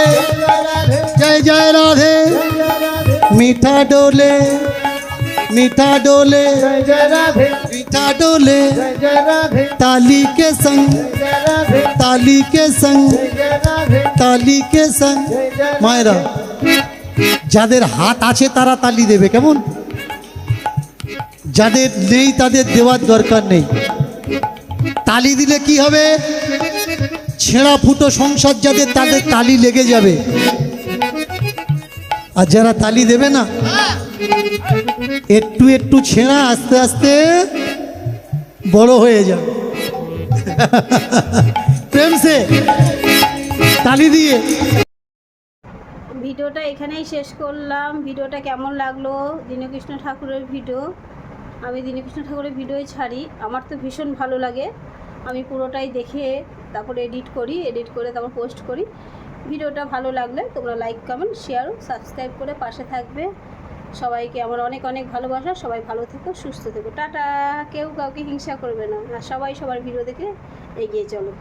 जय जय राधे मीठा डोले मीठा डोले जय जय राधे मीठा डोले जय जय राधे ताली के संग जय राधे ताली के संग जय राधे ताली के संग মায়েরা যাদের হাত আছে তারা তালি দেবে কেমন যাদের নেই তাদের দেওয়ার দরকার নেই তালি দিলে কি হবে ছেঁড়া ফুটো সংসার যাদের তাদের তালি লেগে যাবে আর যারা তালি দেবে না একটু একটু ছেঁড়া আস্তে আস্তে বড় হয়ে যাবে প্রেম সে তালি দিয়ে ভিডিওটা এখানেই শেষ করলাম। ভিডিওটা কেমন লাগলো? দীনকৃষ্ণ ঠাকুরের ভিডিও, আমি দীনকৃষ্ণ ঠাকুরের ভিডিওই ছাড়ি, আমার তো ভীষণ ভালো লাগে। আমি পুরোটাই দেখে তারপরে এডিট করে তারপর পোস্ট করি। ভিডিওটা ভালো লাগলে তোমরা লাইক কমেন্ট শেয়ার সাবস্ক্রাইব করে পাশে থাকবে। সবাইকে আমার অনেক অনেক ভালোবাসা। সবাই ভালো থেকো, সুস্থ থেকো, টাটা। কেউ কাউকে হিংসা করবে না, আর সবাই সবার ভিডিও দেখে এগিয়ে চলো।